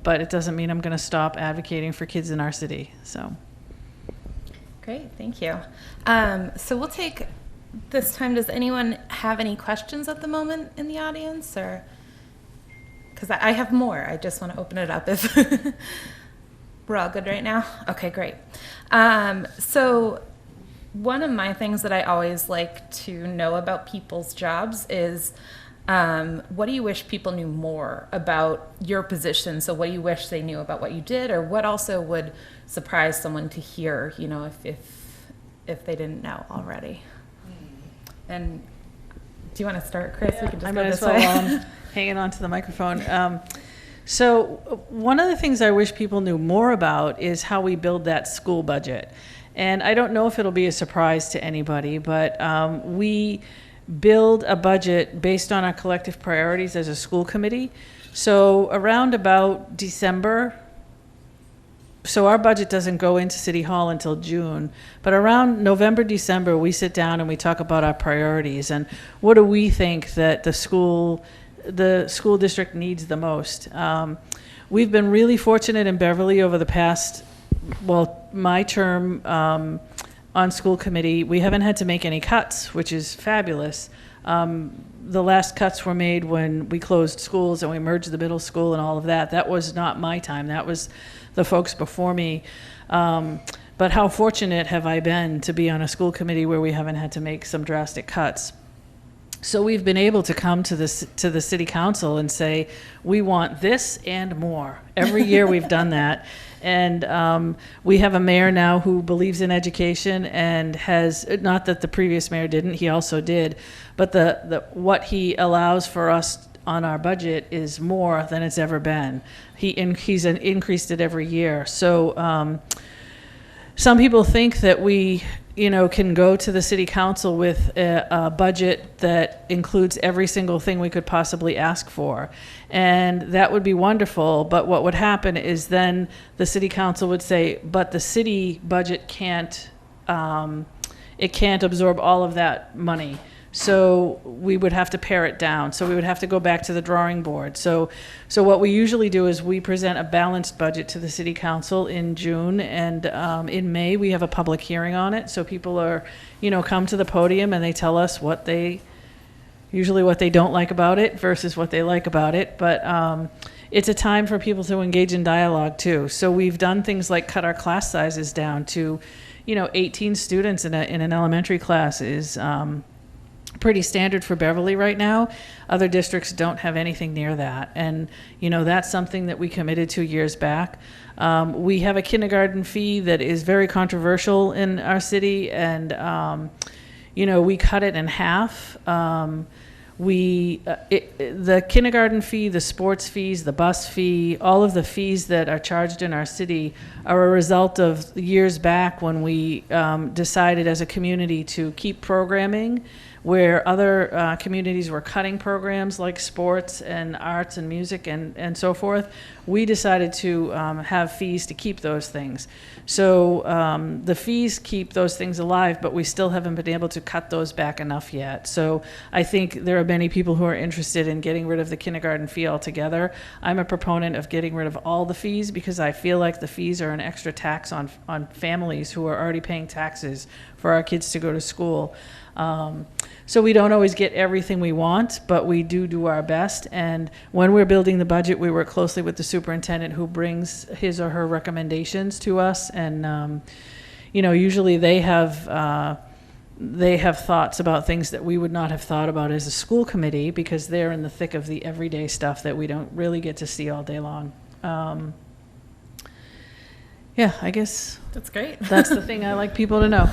but it doesn't mean I'm going to stop advocating for kids in our city. So. Great, thank you. So we'll take this time. Does anyone have any questions at the moment in the audience, or? Because I have more. I just want to open it up if we're all good right now. Okay, great. So one of my things that I always like to know about people's jobs is what do you wish people knew more about your position? So what do you wish they knew about what you did, or what also would surprise someone to hear, if they didn't know already? And do you want to start, Kris? Yeah, We can just I go might this as well way. while I'm hanging on to the microphone. So one of the things I wish people knew more about is how we build that school budget. And I don't know if it'll be a surprise to anybody, but we build a budget based on our collective priorities as a school committee. So around about December, so our budget doesn't go into City Hall until June, but around November, December, we sit down and we talk about our priorities and what do we think that the school district needs the most. We've been really fortunate in Beverly over the past, my term on school committee, we haven't had to make any cuts, which is fabulous. The last cuts were made when we closed schools and we merged the middle school and all of that. That was not my time. That was the folks before me. But how fortunate have I been to be on a school committee where we haven't had to make some drastic cuts. So we've been able to come to the city council and say, we want this and more. Every year we've done that. And we have a mayor now who believes in education and has, not that the previous mayor didn't, he also did, but what he allows for us on our budget is more than it's ever been. He's increased it every year. So some people think that we can go to the city council with a budget that includes every single thing we could possibly ask for. And that would be wonderful, but what would happen is then the city council would say, but the city budget can't absorb all of that money. So we would have to pare it down. So we would have to go back to the drawing board. So what we usually do is we present a balanced budget to the city council in June, and in May we have a public hearing on it. So people come to the podium and they tell us what they don't like about it versus what they like about it. But it's a time for people to engage in dialogue too. So we've done things like cut our class sizes down to, 18 students in an elementary class is pretty standard for Beverly right now. Other districts don't have anything near that. And, that's something that we committed to years back. We have a kindergarten fee that is very controversial in our city, and, we cut it in half. The kindergarten fee, the sports fees, the bus fee, all of the fees that are charged in our city are a result of years back when we decided as a community to keep programming where other communities were cutting programs like sports and arts and music and so forth. We decided to have fees to keep those things. So the fees keep those things alive, but we still haven't been able to cut those back enough yet. So I think there are many people who are interested in getting rid of the kindergarten fee altogether. I'm a proponent of getting rid of all the fees because I feel like the fees are an extra tax on families who are already paying taxes for our kids to go to school. So we don't always get everything we want, but we do our best. And when we're building the budget, we work closely with the superintendent who brings his or her recommendations to us. And, usually they have thoughts about things that we would not have thought about as a school committee because they're in the thick of the everyday stuff that we don't really get to see all day long. I guess That's great. that's the thing I like people to know.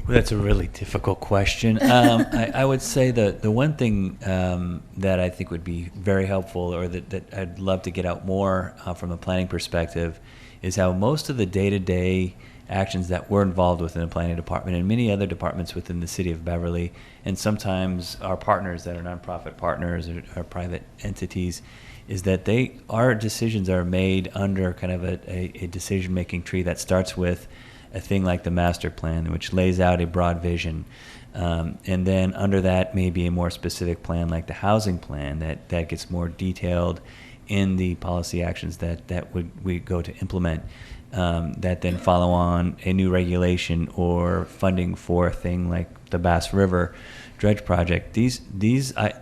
Well, that's a really difficult question. I would say that the one thing that I think would be very helpful, or that I'd love to get out more from a planning perspective, is how most of the day-to-day actions that we're involved with in the planning department and many other departments within the city of Beverly, and sometimes our partners that are nonprofit partners or private entities, is that our decisions are made under kind of a decision-making tree that starts with a thing like the master plan, which lays out a broad vision. And then under that may be a more specific plan like the housing plan that gets more detailed in the policy actions that we go to implement, that then follow on a new regulation or funding for a thing like the Bass River dredge project. These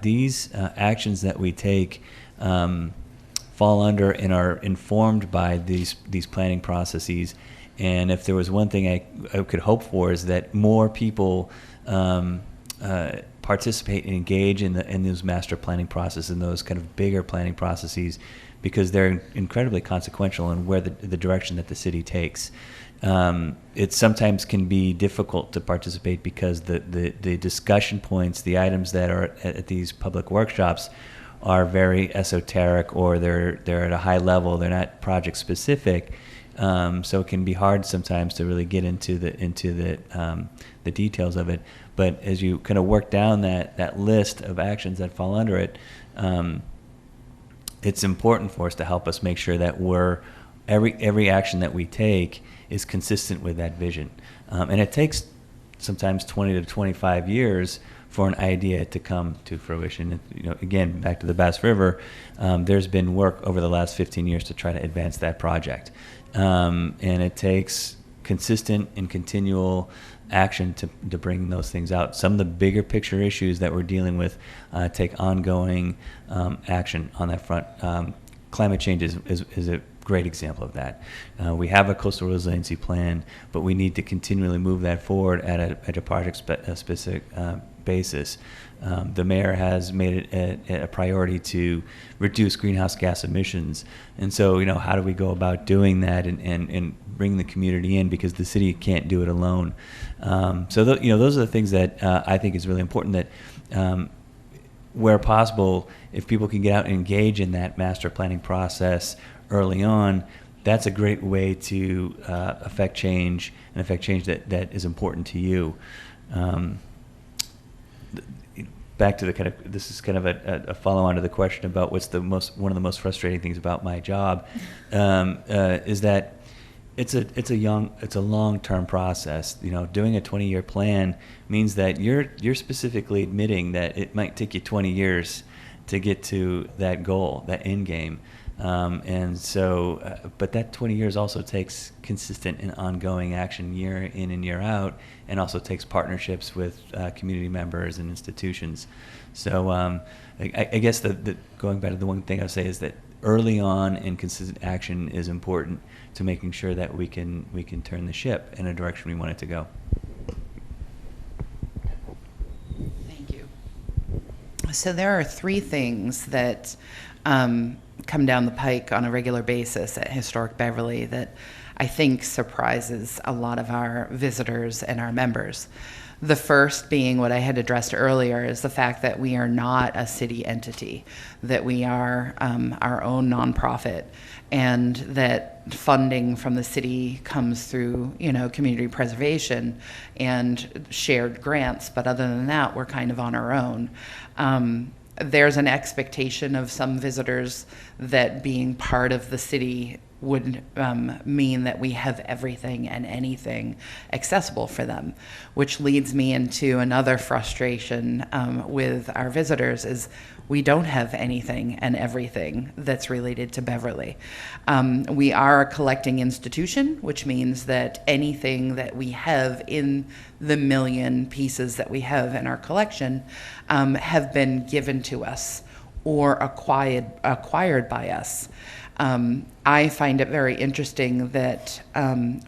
actions that we take fall under and are informed by these planning processes. And if there was one thing I could hope for is that more people participate and engage in those master planning processes and those kind of bigger planning processes, because they're incredibly consequential in where the direction that the city takes. It sometimes can be difficult to participate because the discussion points, the items that are at these public workshops, are very esoteric, or they're at a high level. They're not project specific, so it can be hard sometimes to really get into the details of it. But as you kind of work down that list of actions that fall under it, it's important for us to help us make sure that every action that we take is consistent with that vision. And it takes sometimes 20 to 25 years for an idea to come to fruition. Again, back to the Bass River, there's been work over the last 15 years to try to advance that project. And it takes consistent and continual action to bring those things out. Some of the bigger picture issues that we're dealing with take ongoing action on that front. Climate change is a great example of that. We have a coastal resiliency plan, but we need to continually move that forward at a project-specific basis. The mayor has made it a priority to reduce greenhouse gas emissions, and so how do we go about doing that and bring the community in, because the city can't do it alone. So those are the things that I think is really important, that where possible, if people can get out and engage in that master planning process early on, that's a great way to affect change, and affect change that is important to you. Back to this is kind of a follow-on to the question about what's one of the most frustrating things about my job, is that it's a long-term process. Doing a 20-year plan means that you're specifically admitting that it might take you 20 years to get to that goal, that end game. And so, but that 20 years also takes consistent and ongoing action year in and year out, and also takes partnerships with community members and institutions. So I guess the going back to the one thing I'll say is that early on and consistent action is important to making sure that we can turn the ship in a direction we want it to go. Thank you. So there are three things that come down the pike on a regular basis at Historic Beverly that I think surprises a lot of our visitors and our members. The first being what I had addressed earlier, is the fact that we are not a city entity, that we are our own nonprofit, and that funding from the city comes through, community preservation and shared grants. But other than that, we're kind of on our own. There's an expectation of some visitors that being part of the city would mean that we have everything and anything accessible for them, which leads me into another frustration with our visitors, is we don't have anything and everything that's related to Beverly. We are a collecting institution, which means that anything that we have in the million pieces that we have in our collection have been given to us or acquired by us. I find it very interesting that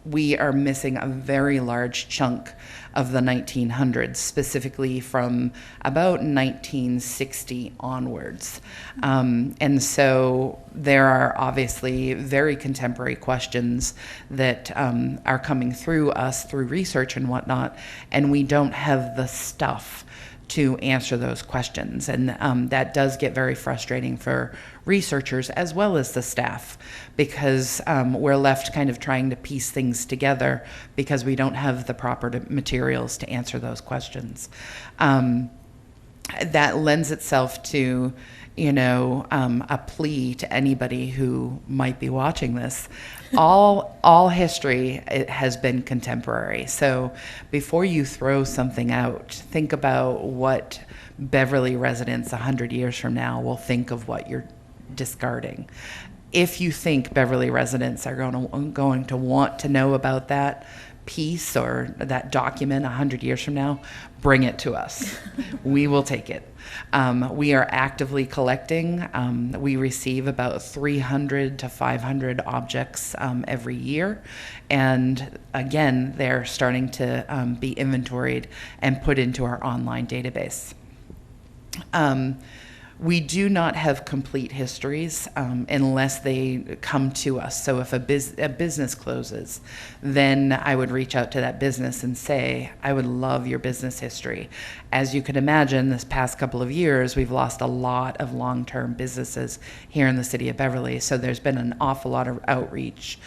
we are missing a very large chunk of the 1900s, specifically from about 1960 onwards. And so there are obviously very contemporary questions that are coming through us through research and whatnot, and we don't have the stuff to answer those questions. And that does get very frustrating for researchers as well as the staff, because we're left kind of trying to piece things together because we don't have the proper materials to answer those questions. That lends itself to, a plea to anybody who might be watching this. All history has been contemporary. So before you throw something out, think about what Beverly residents 100 years from now will think of what you're discarding. If you think Beverly residents are going to want to know about that piece or that document 100 years from now, bring it to us. We will take it. We are actively collecting. We receive about 300 to 500 objects every year. And again, they're starting to be inventoried and put into our online database. We do not have complete histories unless they come to us. So if a business closes, then I would reach out to that business and say, I would love your business history. As you can imagine, this past couple of years, we've lost a lot of long-term businesses here in the city of Beverly. So there's been an awful lot of outreach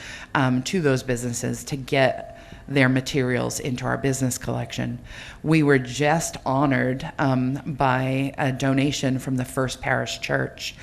to those businesses to get their materials into our business collection. We were just honored by a donation from the First Parish Church.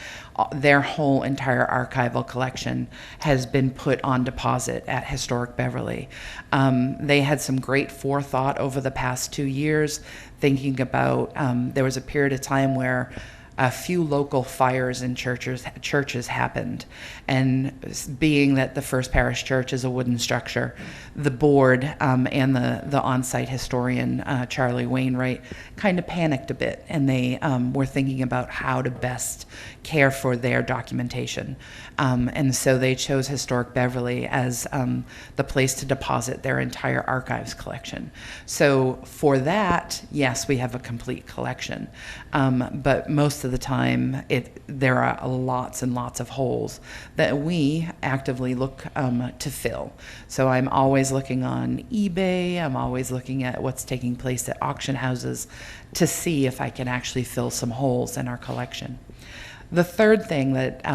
Their whole entire archival collection has been put on deposit at Historic Beverly. They had some great forethought over the past 2 years, thinking about, there was a period of time where a few local fires in churches happened. And being that the First Parish Church is a wooden structure, the board and the on-site historian, Charlie Wainwright, kind of panicked a bit. And they were thinking about how to best care for their documentation. And so they chose Historic Beverly as the place to deposit their entire archives collection. So for that, yes, we have a complete collection. But most of the time, there are lots and lots of holes that we actively look to fill. So I'm always looking on eBay. I'm always looking at what's taking place at auction houses to see if I can actually fill some holes in our collection. The third thing that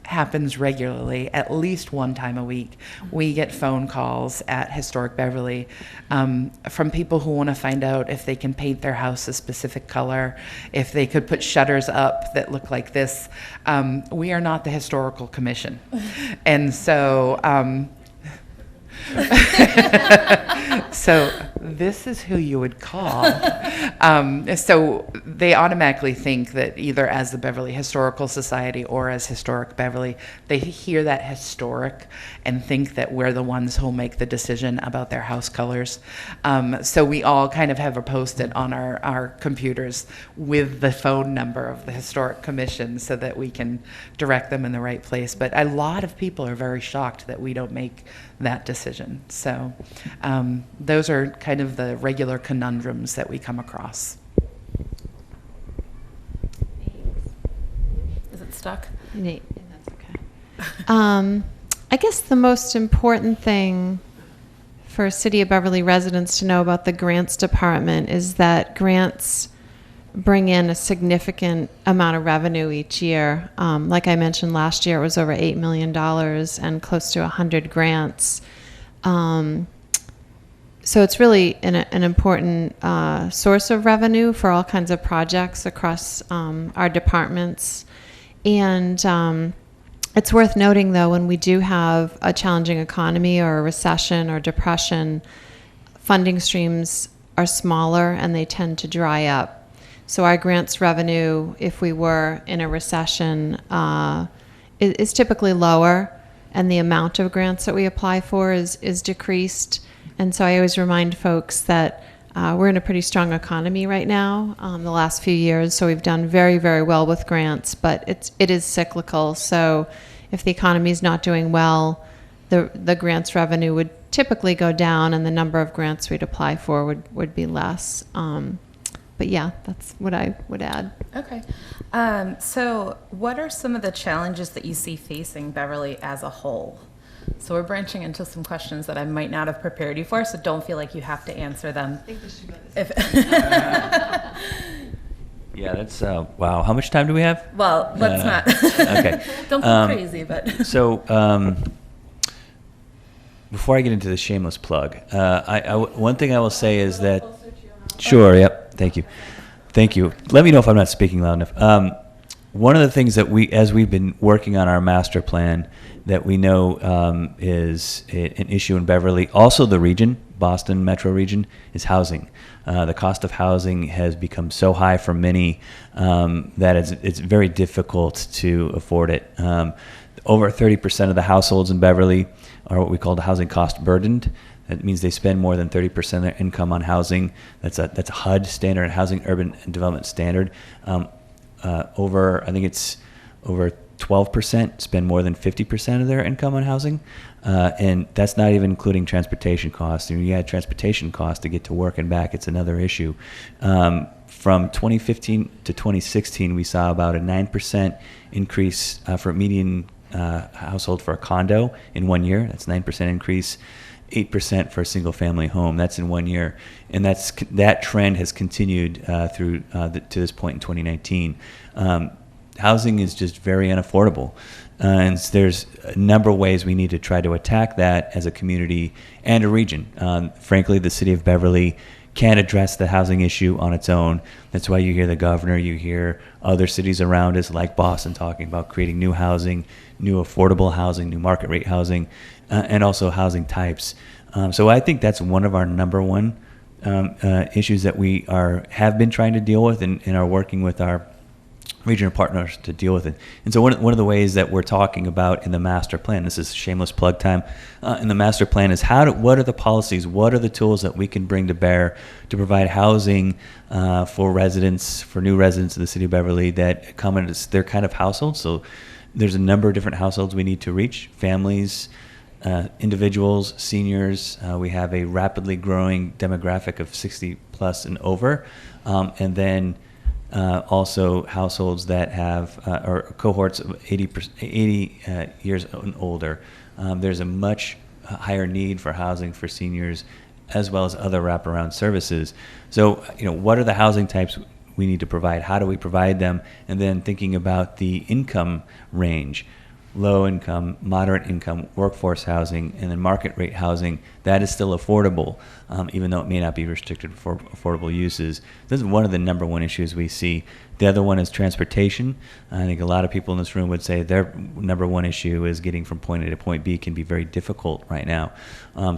happens regularly, at least one time a week, we get phone calls at Historic Beverly from people who want to find out if they can paint their house a specific color, if they could put shutters up that look like this. We are not the Historical Commission. And so so this is who you would call. So they automatically think that either as the Beverly Historical Society or as Historic Beverly, they hear that historic and think that we're the ones who'll make the decision about their house colors. So we all kind of have a post-it on our computers with the phone number of the Historic Commission so that we can direct them in the right place. But a lot of people are very shocked that we don't make that decision. So those are kind of the regular conundrums that we come across. Is it stuck? Nate, that's okay. I guess the most important thing for City of Beverly residents to know about the grants department is that grants bring in a significant amount of revenue each year. Like I mentioned, last year it was over $8 million and close to 100 grants. So it's really an important source of revenue for all kinds of projects across our departments. And it's worth noting, though, when we do have a challenging economy or a recession or depression, funding streams are smaller and they tend to dry up. So our grants revenue, if we were in a recession, is typically lower, and the amount of grants that we apply for is decreased. And so I always remind folks that we're in a pretty strong economy right now, the last few years, so we've done very, very well with grants, but it is cyclical. So if the economy is not doing well, the grants revenue would typically go down, and the number of grants we'd apply for would be less. But yeah, that's what I would add. Okay. So what are some of the challenges that you see facing Beverly as a whole? So we're branching into some questions that I might not have prepared you for, so don't feel like you have to answer them. I think this should Yeah, that's, wow. How much time do we have? Well, let's not. Okay. Don't go crazy, but. So, before I get into the shameless plug, one thing I will say is that, sure, yep. Thank you. Thank you. Let me know if I'm not speaking loud enough. One of the things that as we've been working on our master plan, that we know is an issue in Beverly, also the region, Boston metro region, is housing. The cost of housing has become so high for many that it's very difficult to afford it. Over 30% of the households in Beverly are what we call the housing cost burdened. That means they spend more than 30% of their income on housing. That's a HUD standard, Housing Urban Development Standard. I think it's over 12% spend more than 50% of their income on housing. And that's not even including transportation costs. And you add transportation costs to get to work and back, it's another issue. from 2015 to 2016, we saw about a 9% increase for median household for a condo in 1 year. That's 9% increase. 8% for a single-family home. That's in 1 year, and that trend has continued through to this point in 2019. Housing is just very unaffordable, and there's a number of ways we need to try to attack that as a community and a region. Frankly, the city of Beverly can't address the housing issue on its own. That's why you hear the governor, you hear other cities around us like Boston talking about creating new housing, new affordable housing, new market rate housing, and also housing types. So I think that's one of our number one issues that we have been trying to deal with and are working with our regional partners to deal with it. And so one of the ways that we're talking about in the master plan, this is shameless plug time, in the master plan is what are the policies, what are the tools that we can bring to bear to provide housing for residents, for new residents of the city of Beverly that come into their kind of household. So there's a number of different households we need to reach, families, individuals, seniors. We have a rapidly growing demographic of 60 plus and over, and then also households that have or cohorts of 80 years and older. There's a much higher need for housing for seniors, as well as other wraparound services. So, what are the housing types we need to provide? How do we provide them? And then thinking about the income range. Low income, moderate income, workforce housing, and then market rate housing, that is still affordable, even though it may not be restricted for affordable uses. This is one of the number one issues we see. The other one is transportation. I think a lot of people in this room would say their number one issue is getting from point A to point B can be very difficult right now.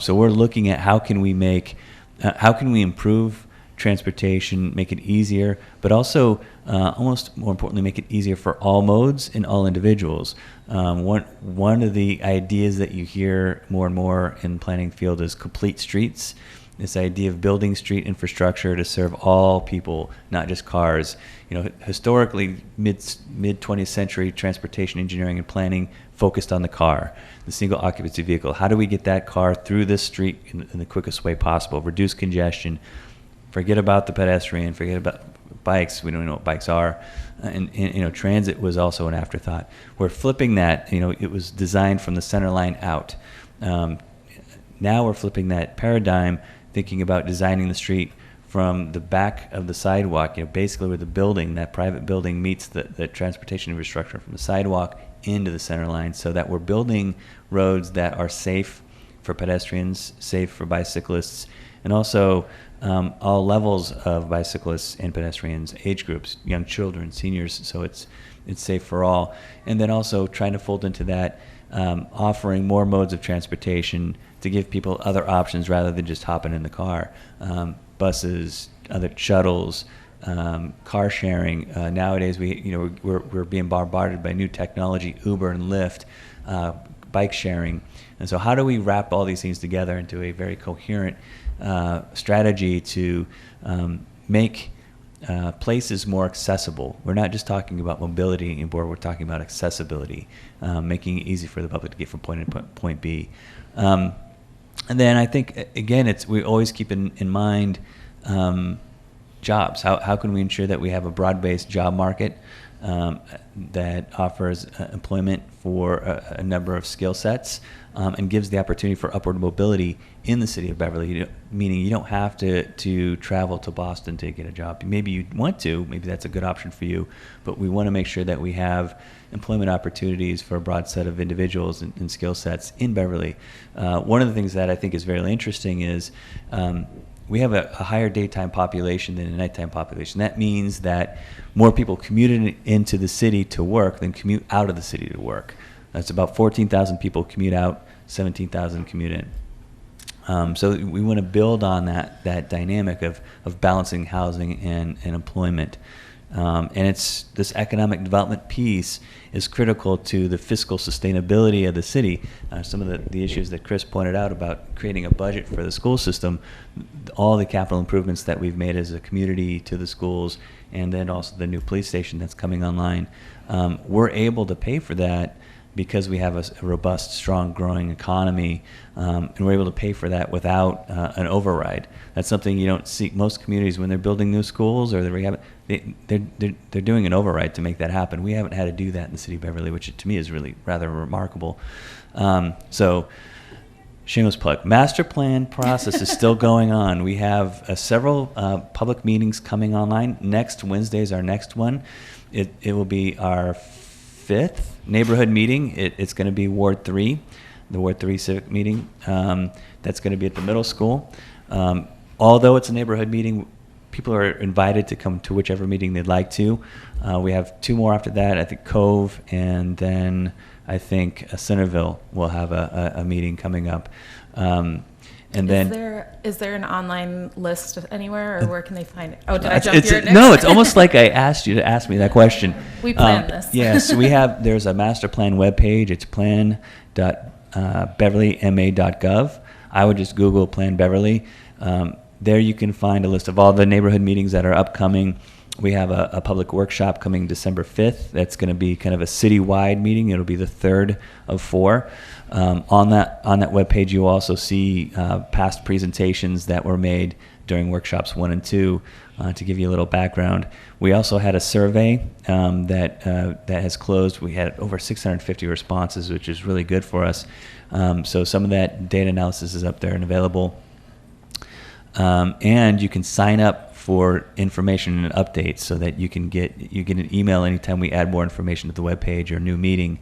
So we're looking at how can we improve transportation, make it easier, but also almost more importantly, make it easier for all modes and all individuals. One of the ideas that you hear more and more in planning field is complete streets. This idea of building street infrastructure to serve all people, not just cars. Historically, mid 20th century transportation engineering and planning focused on the car, the single occupancy vehicle. How do we get that car through this street in the quickest way possible? Reduce congestion. Forget about the pedestrian, forget about bikes. We don't know what bikes are. And transit was also an afterthought. We're flipping that. It was designed from the center line out. Now we're flipping that paradigm, thinking about designing the street from the back of the sidewalk, basically where the building, that private building, meets the transportation infrastructure from the sidewalk into the center line, so that we're building roads that are safe for pedestrians, safe for bicyclists, and also all levels of bicyclists and pedestrians, age groups, young children, seniors, so it's safe for all. And then also trying to fold into that, offering more modes of transportation to give people other options rather than just hopping in the car. Buses, other shuttles, car sharing. Nowadays, we're being bombarded by new technology, Uber and Lyft, bike sharing. And so how do we wrap all these things together into a very coherent strategy to make places more accessible? We're not just talking about mobility anymore, we're talking about accessibility, making it easy for the public to get from point A to point B. And then I think, again, we always keep in mind jobs. How can we ensure that we have a broad-based job market that offers employment for a number of skill sets and gives the opportunity for upward mobility in the city of Beverly, meaning you don't have to travel to Boston to get a job. Maybe you want to, maybe that's a good option for you, but we want to make sure that we have employment opportunities for a broad set of individuals and skill sets in Beverly. One of the things that I think is very interesting is we have a higher daytime population than a nighttime population. That means that more people commute into the city to work than commute out of the city to work. That's about 14,000 people commute out, 17,000 commute in. So we want to build on that dynamic of balancing housing and employment. And it's this economic development piece is critical to the fiscal sustainability of the city. Some of the issues that Kris pointed out about creating a budget for the school system, all the capital improvements that we've made as a community to the schools, and then also the new police station that's coming online, we're able to pay for that because we have a robust, strong, growing economy, and we're able to pay for that without an override. That's something you don't see most communities when they're building new schools or they're doing an override to make that happen. We haven't had to do that in the city of Beverly, which to me is really rather remarkable. So, shameless plug. Master plan process is still going on. We have several public meetings coming online. Next Wednesday is our next one. It will be our 5th neighborhood meeting. It's going to be Ward 3, the Ward 3 civic meeting. That's going to be at the middle school. Although it's a neighborhood meeting, people are invited to come to whichever meeting they'd like to. We have 2 more after that. I think Cove, and then I think Centerville will have a meeting coming up. And then is there an online list anywhere, or where can they find it? Oh, did I jump your next? No, it's almost like I asked you to ask me that question. We planned this. Yes, there's a master plan webpage. It's plan.beverlyma.gov. I would just Google Plan Beverly. There you can find a list of all the neighborhood meetings that are upcoming. We have a public workshop coming December 5th. That's going to be kind of a citywide meeting. It'll be the 3rd of 4. On that webpage, you'll also see past presentations that were made during workshops 1 and 2 to give you a little background. We also had a survey that has closed. We had over 650 responses, which is really good for us. So some of that data analysis is up there and available. And you can sign up for information and updates so that you get an email anytime we add more information to the webpage or a new meeting.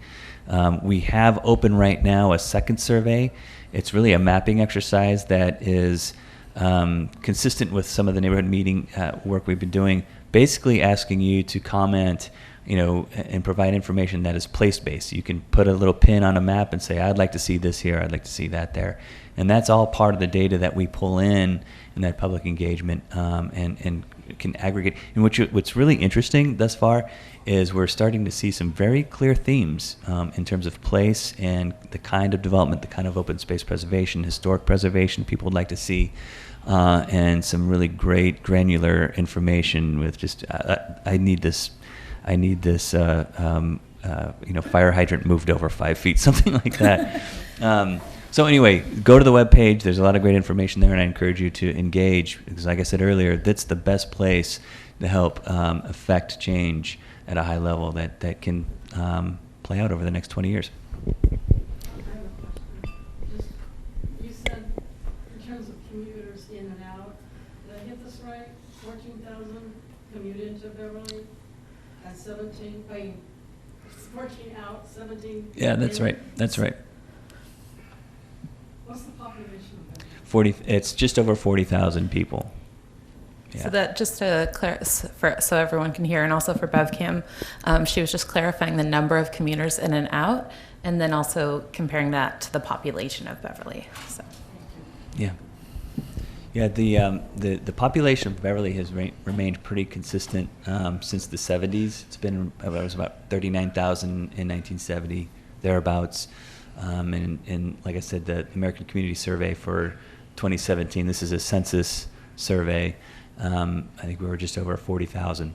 We have open right now a second survey. It's really a mapping exercise that is consistent with some of the neighborhood meeting work we've been doing, basically asking you to comment, and provide information that is place-based. You can put a little pin on a map and say, I'd like to see this here, I'd like to see that there. And that's all part of the data that we pull in that public engagement and can aggregate. And what's really interesting thus far is we're starting to see some very clear themes in terms of place and the kind of development, the kind of open space preservation, historic preservation people would like to see, and some really great granular information with just, I need this fire hydrant moved over 5 feet, something like that. So anyway, go to the webpage. There's a lot of great information there, and I encourage you to engage because, like I said earlier, that's the best place to help affect change at a high level that can play out over the next 20 years. I have a question. You said in terms of commuters in and out, did I get this right? 14,000 commute into Beverly and 14 out, 17. Yeah, that's right. That's right. What's the population of Beverly? It's just over 40,000 people. Yeah. So that just to so everyone can hear, and also for BevCam, she was just clarifying the number of commuters in and out, and then also comparing that to the population of Beverly. So. Yeah. Yeah, the population of Beverly has remained pretty consistent since the 70s. It was about 39,000 in 1970, thereabouts. And like I said, the American Community Survey for 2017, this is a census survey. I think we were just over 40,000.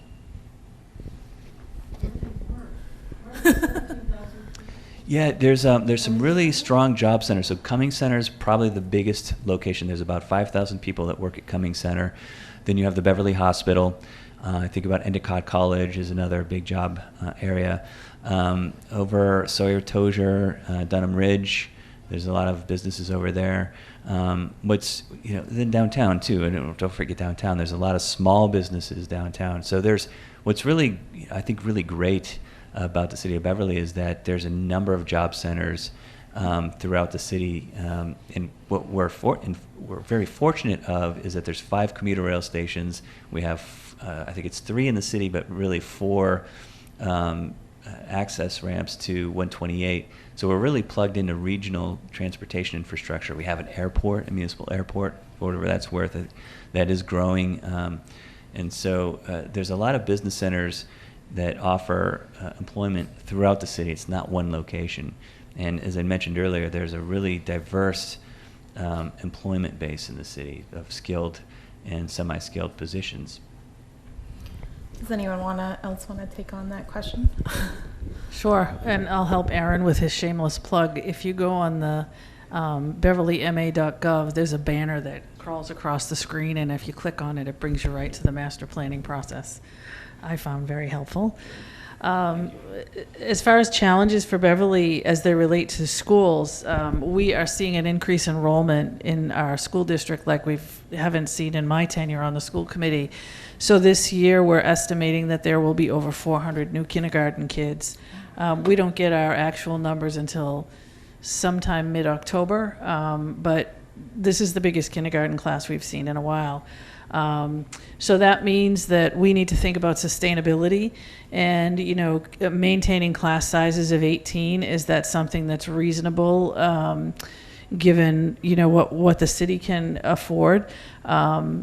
Yeah, there's some really strong job centers. So Cumming Center is probably the biggest location. There's about 5,000 people that work at Cumming Center. Then you have the Beverly Hospital. I think about Endicott College is another big job area. Over Sawyer Tozier, Dunham Ridge, there's a lot of businesses over there. Then downtown too, and don't forget downtown. There's a lot of small businesses downtown. So there's what's really, I think, really great about the city of Beverly is that there's a number of job centers throughout the city, and what we're very fortunate of is that there's 5 commuter rail stations. We have, I think it's 3 in the city, but really 4 access ramps to 128. So we're really plugged into regional transportation infrastructure. We have an airport, a municipal airport, for whatever that's worth, that is growing. And so there's a lot of business centers that offer employment throughout the city. It's not one location. And as I mentioned earlier, there's a really diverse employment base in the city of skilled and semi-skilled positions. Does anyone else want to take on that question? Sure, and I'll help Aaron with his shameless plug. If you go on the beverlyma.gov, there's a banner that crawls across the screen, and if you click on it, it brings you right to the master planning process. I found very helpful. As far as challenges for Beverly as they relate to schools, we are seeing an increased enrollment in our school district like we haven't seen in my tenure on the school committee. So this year we're estimating that there will be over 400 new kindergarten kids. We don't get our actual numbers until sometime mid-October, but this is the biggest kindergarten class we've seen in a while. So that means that we need to think about sustainability and, maintaining class sizes of 18. Is that something that's reasonable, given, what the city can afford?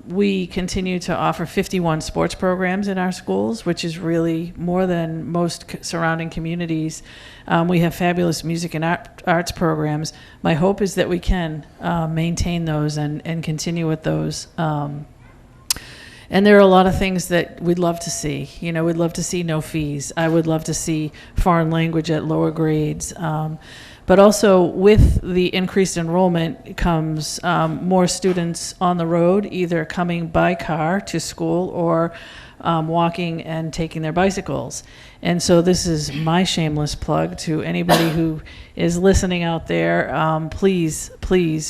We continue to offer 51 sports programs in our schools, which is really more than most surrounding communities. We have fabulous music and arts programs. My hope is that we can maintain those and continue with those. And there are a lot of things that we'd love to see. We'd love to see no fees. I would love to see foreign language at lower grades. But also with the increased enrollment comes more students on the road, either coming by car to school or walking and taking their bicycles. And so this is my shameless plug to anybody who is listening out there. Please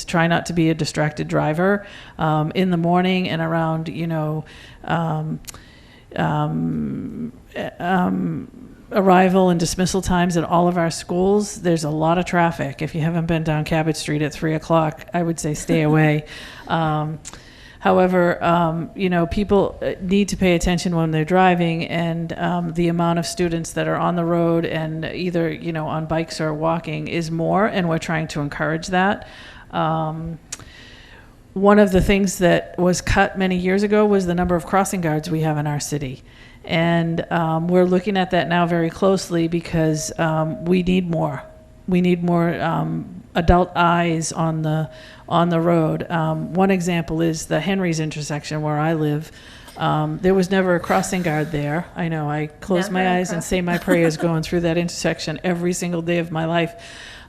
try not to be a distracted driver in the morning and around, arrival and dismissal times at all of our schools. There's a lot of traffic. If you haven't been down Cabot Street at 3 o'clock, I would say stay away. However, people need to pay attention when they're driving, and the amount of students that are on the road and either, on bikes or walking is more, and we're trying to encourage that. One of the things that was cut many years ago was the number of crossing guards we have in our city. And we're looking at that now very closely because we need more. We need more adult eyes on the road. One example is the Henry's intersection where I live. There was never a crossing guard there. I know, I close Never my a eyes and say my prayers going through that intersection every single day of my life.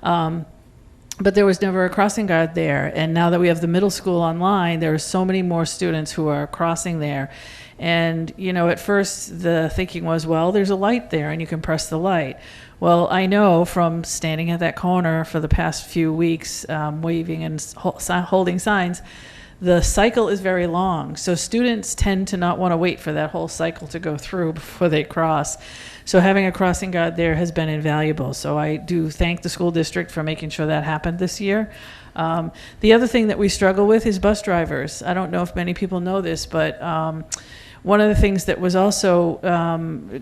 But there was never a crossing guard there. And now that we have the middle school online, there are so many more students who are crossing there. And, at first the thinking was, well, there's a light there and you can press the light. Well, I know from standing at that corner for the past few weeks, waving and holding signs, the cycle is very long. So students tend to not want to wait for that whole cycle to go through before they cross. So having a crossing guard there has been invaluable. So I do thank the school district for making sure that happened this year. The other thing that we struggle with is bus drivers. I don't know if many people know this, but one of the things that was also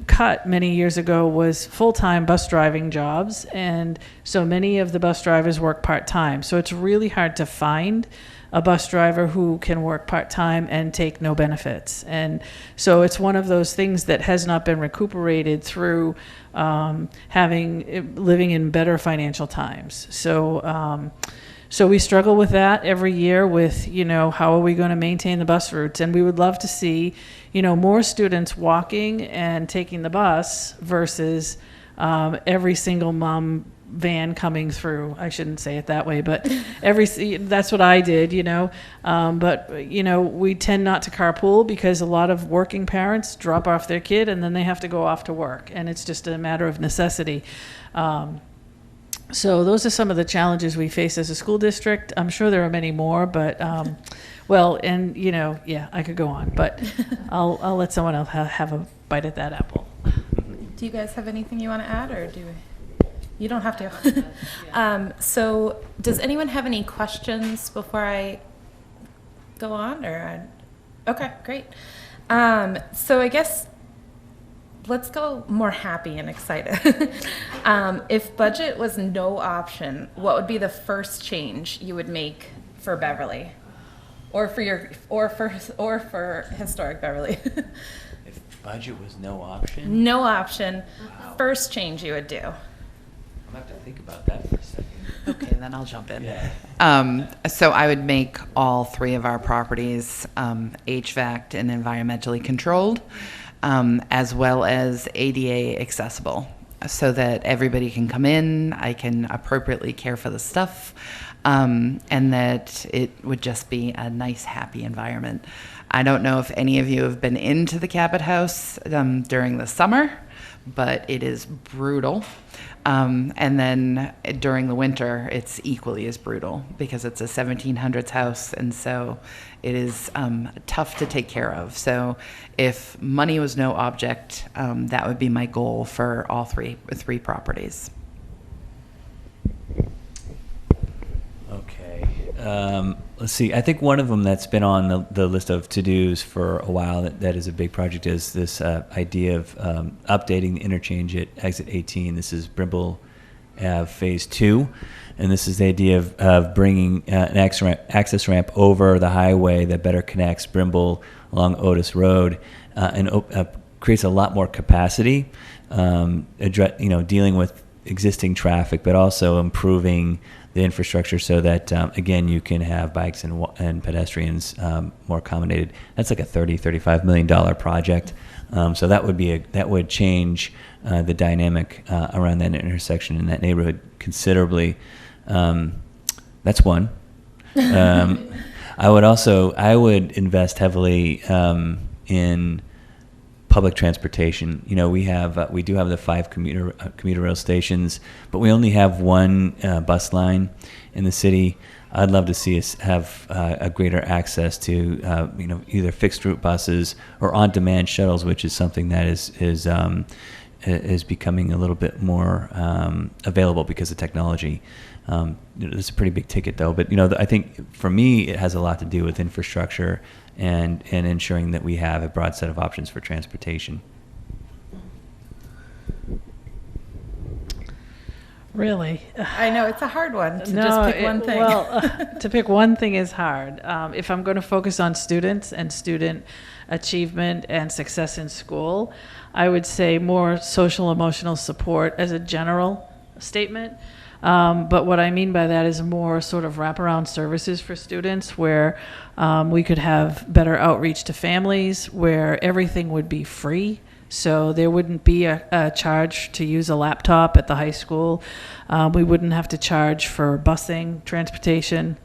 cut many years ago was full-time bus driving jobs. And so many of the bus drivers work part-time. So it's really hard to find a bus driver who can work part-time and take no benefits. And so it's one of those things that has not been recuperated through living in better financial times. So we struggle with that every year with, how are we going to maintain the bus routes? And we would love to see, more students walking and taking the bus versus every single mom van coming through. I shouldn't say it that way, but that's what I did, but we tend not to carpool because a lot of working parents drop off their kid and then they have to go off to work, and it's just a matter of necessity. So those are some of the challenges we face as a school district. I'm sure there are many more, but I could go on, but I'll let someone else have a bite at that apple. Do you guys have anything you want to add, or do you don't have to? So does anyone have any questions before I go on? Okay, great. So I guess let's go more happy and excited. If budget was no option, what would be the first change you would make for Beverly, or for historic Beverly? If budget was no option? No option. Wow. First change you would do. I'm going to have to think about that for a second. Okay, then I'll jump in. Yeah. So I would make all 3 of our properties HVAC'd and environmentally controlled, as well as ADA accessible. so that everybody can come in, I can appropriately care for the stuff, and that it would just be a nice, happy environment. I don't know if any of you have been into the Cabot House during the summer, but it is brutal. And then during the winter, it's equally as brutal because it's a 1700s house, and so it is tough to take care of. So if money was no object, that would be my goal for all three properties. Okay. Let's see. I think one of them that's been on the list of to-dos for a while that is a big project is this idea of updating the interchange at exit 18. This is Brimble Ave Phase 2. And this is the idea of bringing an access ramp over the highway that better connects Brimble along Otis Road and creates a lot more capacity, dealing with existing traffic, but also improving the infrastructure so that, again, you can have bikes and pedestrians more accommodated. That's like a $35 million project. So that would change the dynamic around that intersection in that neighborhood considerably. That's one. I would invest heavily in public transportation. We do have the 5 commuter rail stations, but we only have one bus line in the city. I'd love to see us have a greater access to either fixed route buses or on-demand shuttles, which is something that is becoming a little bit more available because of technology. It's a pretty big ticket, though. But I think for me, it has a lot to do with infrastructure and ensuring that we have a broad set of options for transportation. Really? I know, it's a hard one to No, just pick one thing. Well, to pick one thing is hard. If I'm going to focus on students and student achievement and success in school, I would say more social emotional support as a general statement. But what I mean by that is more sort of wraparound services for students where we could have better outreach to families, where everything would be free. So there wouldn't be a charge to use a laptop at the high school. We wouldn't have to charge for busing, transportation.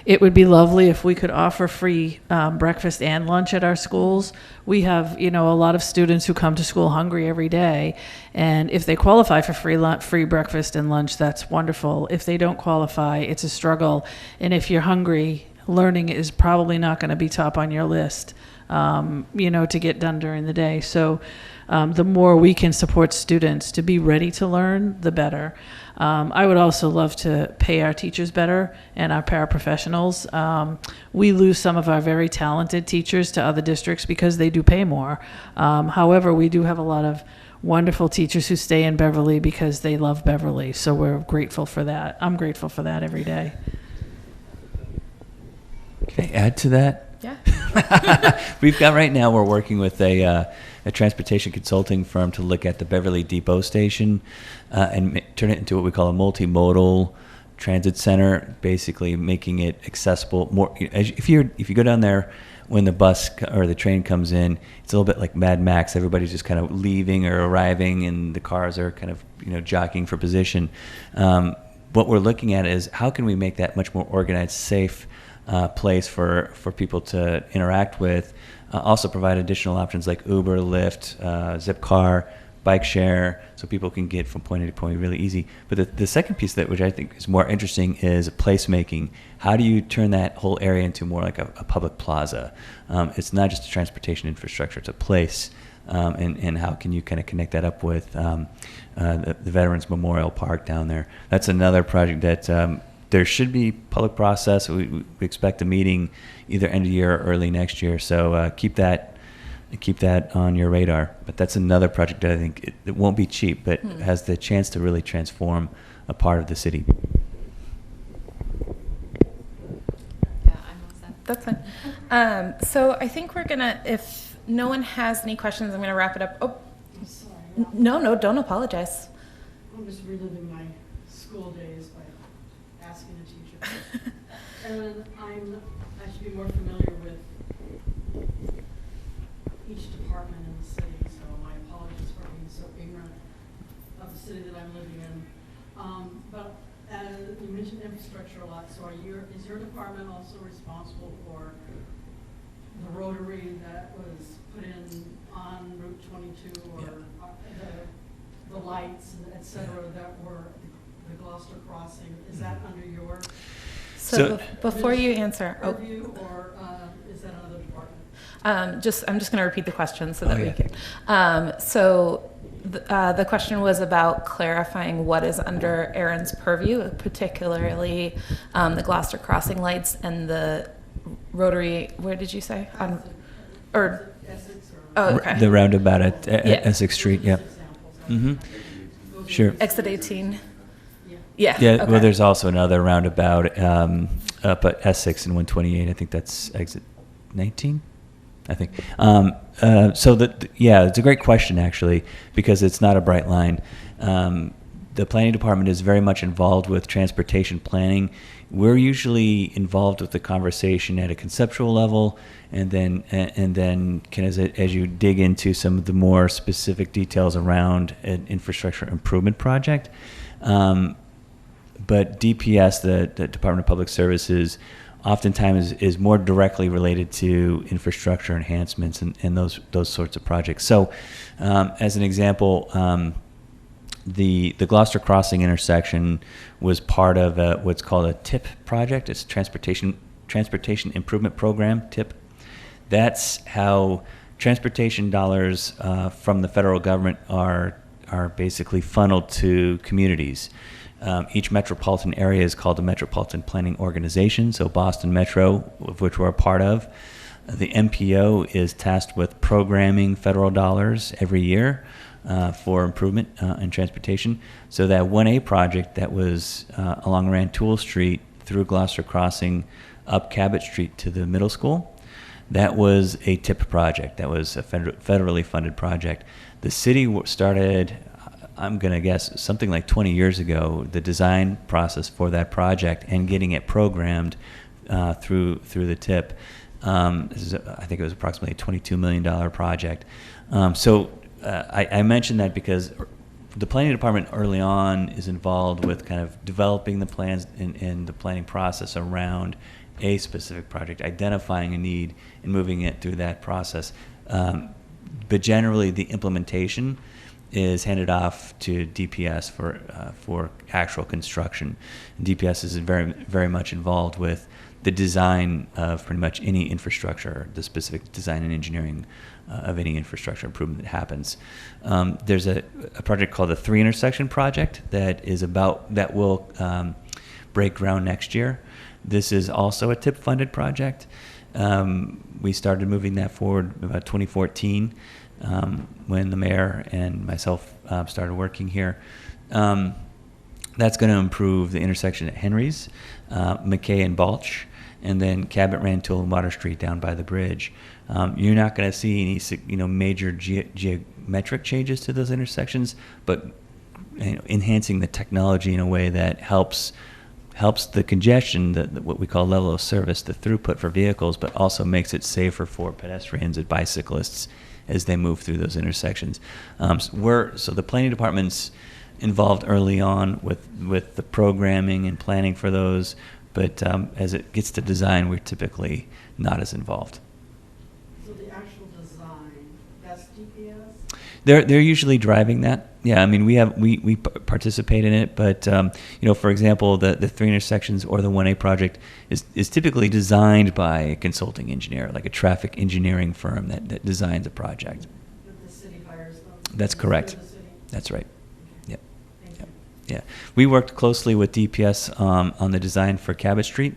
It would be lovely if we could offer free breakfast and lunch at our schools. We have, a lot of students who come to school hungry every day, and if they qualify for free breakfast and lunch, that's wonderful. If they don't qualify, it's a struggle. And if you're hungry, learning is probably not going to be top on your list, to get done during the day. So the more we can support students to be ready to learn, the better. I would also love to pay our teachers better and our paraprofessionals. We lose some of our very talented teachers to other districts because they do pay more. However, we do have a lot of wonderful teachers who stay in Beverly because they love Beverly. So we're grateful for that. I'm grateful for that every day. Can I add to that? Yeah. We're working with a transportation consulting firm to look at the Beverly Depot station and turn it into what we call a multimodal transit center, basically making it accessible more. If you go down there when the bus or the train comes in, it's a little bit like Mad Max. Everybody's just kind of leaving or arriving, and the cars are kind of jockeying for position. What we're looking at is how can we make that much more organized, safe place for people to interact with. Also provide additional options like Uber, Lyft, Zipcar, bike share, so people can get from point A to point B really easy. But the second piece of that, which I think is more interesting, is placemaking. How do you turn that whole area into more like a public plaza? It's not just a transportation infrastructure, it's a place. And how can you kind of connect that up with the Veterans Memorial Park down there? That's another project that there should be public process. We expect a meeting either end of year or early next year. So keep that on your radar. But that's another project that I think it won't be cheap, but has the chance to really transform a part of the city. Yeah, I'm all set. That's fine. So I think we're gonna, if no one has any questions, I'm gonna wrap it up. Oh, I'm sorry. no, don't apologize. I'm just reliving my school days by asking a teacher. And I should be more familiar with each department in the city, so my apologies for being so ignorant. the city that I'm living in. But you mentioned infrastructure a lot, so is your department also responsible for the rotary that was put in on Route 22 or the lights, et cetera, that were the Gloucester crossing? Is that under your So before you answer, purview, or is that another department? I'm just going to repeat the question so that Oh, we yeah. can. The question was about clarifying what is under Aaron's purview, particularly the Gloucester crossing lights and the rotary. Where did you say? Or Essex or? oh, okay. The roundabout at Yeah. Essex Street, yep. Mm-hmm. Sure. Exit 18. Yeah. Yeah. Yeah, okay. well, there's also another roundabout up at Essex and 128. I think that's exit 19, I think. Yeah, it's a great question, actually, because it's not a bright line. The planning department is very much involved with transportation planning. We're usually involved with the conversation at a conceptual level, and then as you dig into some of the more specific details around an infrastructure improvement project. But DPS, the Department of Public Services, oftentimes is more directly related to infrastructure enhancements and those sorts of projects. So, as an example, the Gloucester Crossing intersection was part of what's called a TIP project. It's Transportation Improvement Program, TIP. That's how transportation dollars from the federal government are basically funneled to communities. Each metropolitan area is called the Metropolitan Planning Organization, so Boston Metro, of which we're a part of. The MPO is tasked with programming federal dollars every year for improvement in transportation. So that 1A project that was along Rantoul Street through Gloucester Crossing up Cabot Street to the middle school, that was a TIP project. That was a federally funded project. The city started, I'm going to guess, something like 20 years ago, the design process for that project and getting it programmed through the TIP. I think it was approximately a $22 million project. I mentioned that because the planning department early on is involved with kind of developing the plans in the planning process around a specific project, identifying a need and moving it through that process. But generally, the implementation is handed off to DPS for actual construction. And DPS is very, very much involved with the design of pretty much any infrastructure, the specific design and engineering of any infrastructure improvement that happens. There's a project called the 3 Intersection Project that will break ground next year. This is also a TIP-funded project. We started moving that forward about 2014 when the mayor and myself started working here. That's going to improve the intersection at Henry's, McKay and Balch, and then Cabot, Rantoul, and Water Street down by the bridge. You're not going to see any major geometric changes to those intersections, but enhancing the technology in a way that helps the congestion, what we call level of service, the throughput for vehicles, but also makes it safer for pedestrians and bicyclists as they move through those intersections. So the planning department's involved early on with the programming and planning for those, but as it gets to design, we're typically not as involved. So the actual design, that's DPS? They're usually driving that. Yeah, I mean we participate in it, but for example, the 3 intersections or the 1A project is typically designed by a consulting engineer, like a traffic engineering firm that designs a project. But the city hires them? That's correct. The city? That's right. Yep. Thank you. Yeah, we worked closely with DPS on the design for Cabot Street.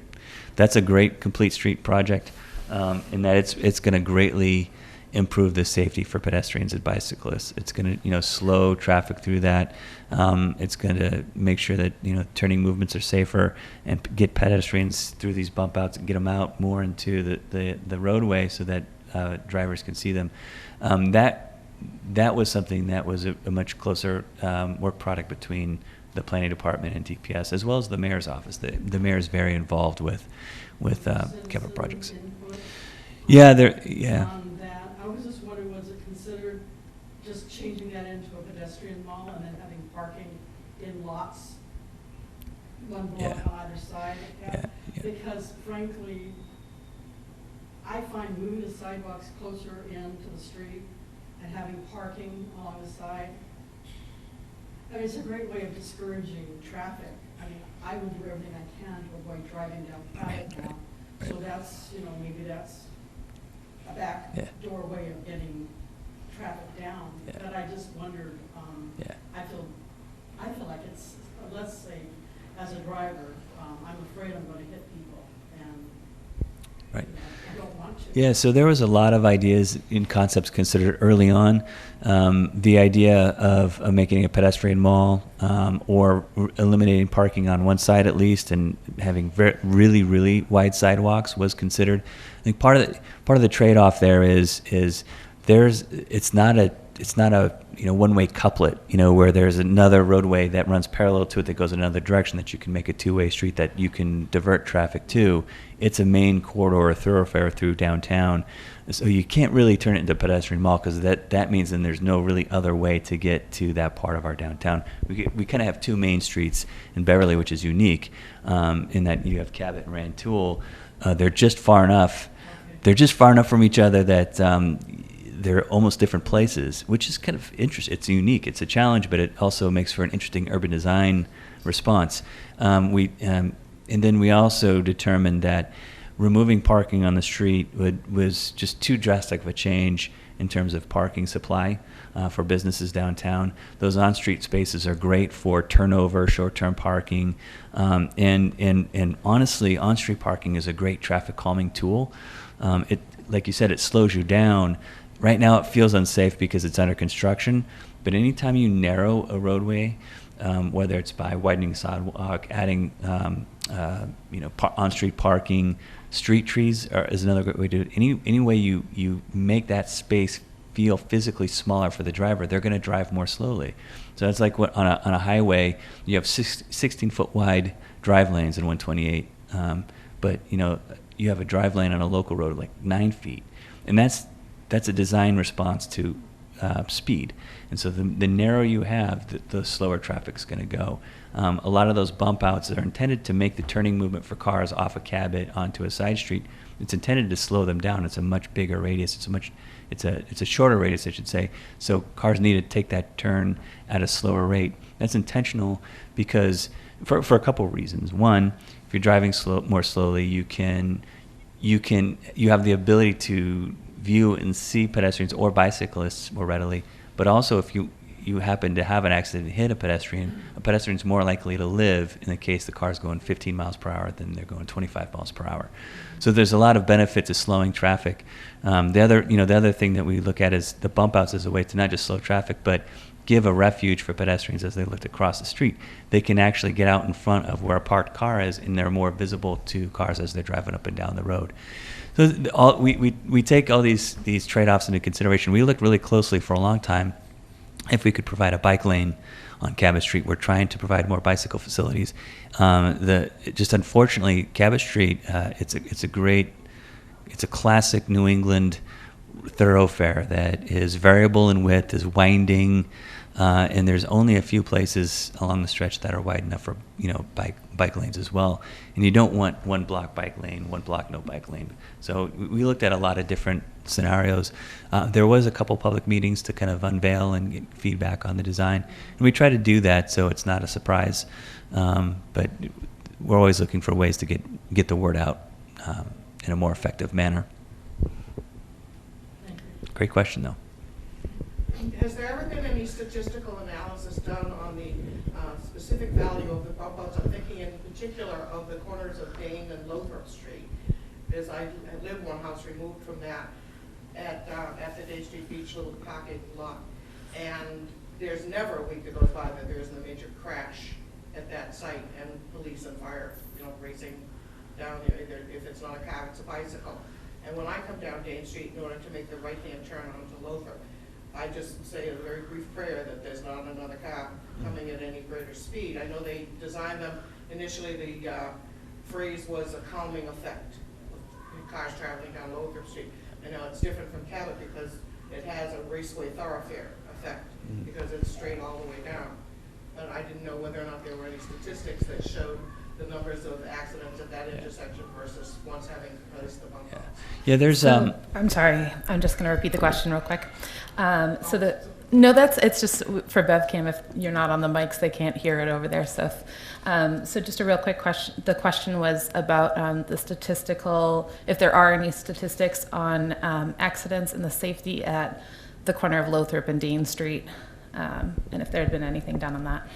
That's a great complete street project, in that it's going to greatly improve the safety for pedestrians and bicyclists. It's going to slow traffic through that. It's going to make sure that turning movements are safer and get pedestrians through these bump outs and get them out more into the roadway so that drivers can see them. That was something that was a much closer work product between the planning department and DPS, as well as the mayor's office. The mayor is very involved with capital projects. Input Yeah, yeah. on that. I was just wondering, was it considered just changing that into a pedestrian pedestrian mall and then having parking in lots, one block Yeah. on either side of Cabot. Yeah. Because frankly, I find moving the sidewalks closer into the street and having parking along the side, I mean, it's a great way of discouraging traffic. I mean, I would do everything I can to avoid driving down Cabot now. So that's, maybe that's a back Yeah. doorway of getting traffic down. Yeah. But I just wondered, Yeah. I feel like it's, let's say, as a driver, I'm afraid I'm gonna hit people, and Right. I don't want to. Yeah, so there was a lot of ideas and concepts considered early on. The idea of making a pedestrian mall or eliminating parking on one side at least and having really, really wide sidewalks was considered. I think part of the trade-off there is it's not a one-way couplet, where there's another roadway that runs parallel to it that goes in another direction that you can make a two-way street that you can divert traffic to. It's a main corridor or thoroughfare through downtown. So you can't really turn it into a pedestrian mall because that means then there's no really other way to get to that part of our downtown. We kind of have two main streets in Beverly, which is unique in that you have Cabot and Rantoul. They're just far enough. They're just far enough from each other that they're almost different places, which is kind of interesting. It's unique. It's a challenge, but it also makes for an interesting urban design response. And then we also determined that removing parking on the street was just too drastic of a change in terms of parking supply for businesses downtown. Those on-street spaces are great for turnover, short-term parking, and honestly, on-street parking is a great traffic calming tool. Like you said, it slows you down. Right now, it feels unsafe because it's under construction, but anytime you narrow a roadway, whether it's by widening sidewalk, adding on-street parking, street trees is another great way to do it. Any way you make that space feel physically smaller for the driver, they're going to drive more slowly. So it's like on a highway, you have 16-foot wide drive lanes in 128, but you have a drive lane on a local road like 9 feet, and that's a design response to speed. And so the narrower you have, the slower traffic's going to go. A lot of those bump outs are intended to make the turning movement for cars off a Cabot onto a side street. It's intended to slow them down. It's a much bigger radius. It's a shorter radius, I should say. So cars need to take that turn at a slower rate. That's intentional because for a couple of reasons. One, if you're driving more slowly, you have the ability to view and see pedestrians or bicyclists more readily. But also, if you happen to have an accident and hit a pedestrian's more likely to live in the case the car's going 15 miles per hour than they're going 25 miles per hour. So there's a lot of benefit to slowing traffic. The other thing that we look at is the bump outs as a way to not just slow traffic, but give a refuge for pedestrians as they look to cross the street. They can actually get out in front of where a parked car is, and they're more visible to cars as they're driving up and down the road. So we take all these trade-offs into consideration. We looked really closely for a long time if we could provide a bike lane on Cabot Street. We're trying to provide more bicycle facilities. Just unfortunately, Cabot Street, it's a classic New England thoroughfare that is variable in width, is winding, and there's only a few places along the stretch that are wide enough for bike lanes as well. And you don't want one block bike lane, one block no bike lane. So we looked at a lot of different scenarios. There was a couple public meetings to kind of unveil and get feedback on the design, and we try to do that so it's not a surprise. But we're always looking for ways to get the word out in a more effective manner. Great question, though. Has there ever been any statistical analysis done on the specific value of the bump outs? I'm thinking in particular of the corners of Dane and Lothrop Street, because I live one house removed from that at the Day Street Beach little pocket lot, and there's never a week that goes by that there isn't a major crash at that site, and police and fire, racing down there. Either if it's not a car, it's a bicycle. And when I come down Dane Street in order to make the right-hand turn onto Lothrop, I just say a very brief prayer that there's not another car coming at any greater speed. I know they designed them, initially the phrase was a calming effect, with cars traveling down Lothrop Street. I know it's different from Cabot because it has a raceway thoroughfare effect because it's straight all the way down. But I didn't know whether or not there were any statistics that showed the numbers of accidents at that intersection versus once having replaced the bump outs. Yeah, there's So, I'm sorry, I'm just going to repeat the question real quick. No, it's just for BevCam, if you're not on the mics, they can't hear it over there. So just a real quick question. The question was about the statistical, if there are any statistics on accidents and the safety at the corner of Lothrop and Dean Street, and if there had been anything done on that.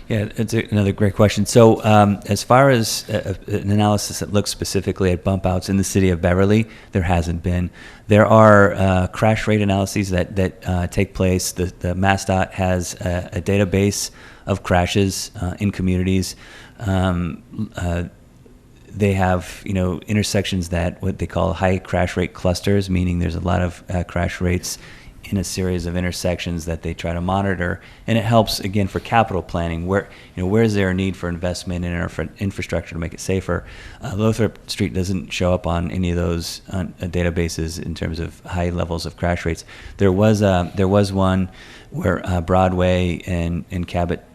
Yeah, it's another great question. So as far as an analysis that looks specifically at bump outs in the city of Beverly, there hasn't been. There are crash rate analyses that take place. The MassDOT has a database of crashes in communities. They have, intersections that what they call high crash rate clusters, meaning there's a lot of crash rates in a series of intersections that they try to monitor, and it helps again for capital planning. Where is there a need for investment in our infrastructure to make it safer? Lothrop Street doesn't show up on any of those databases in terms of high levels of crash rates. There was one where Broadway and Cabot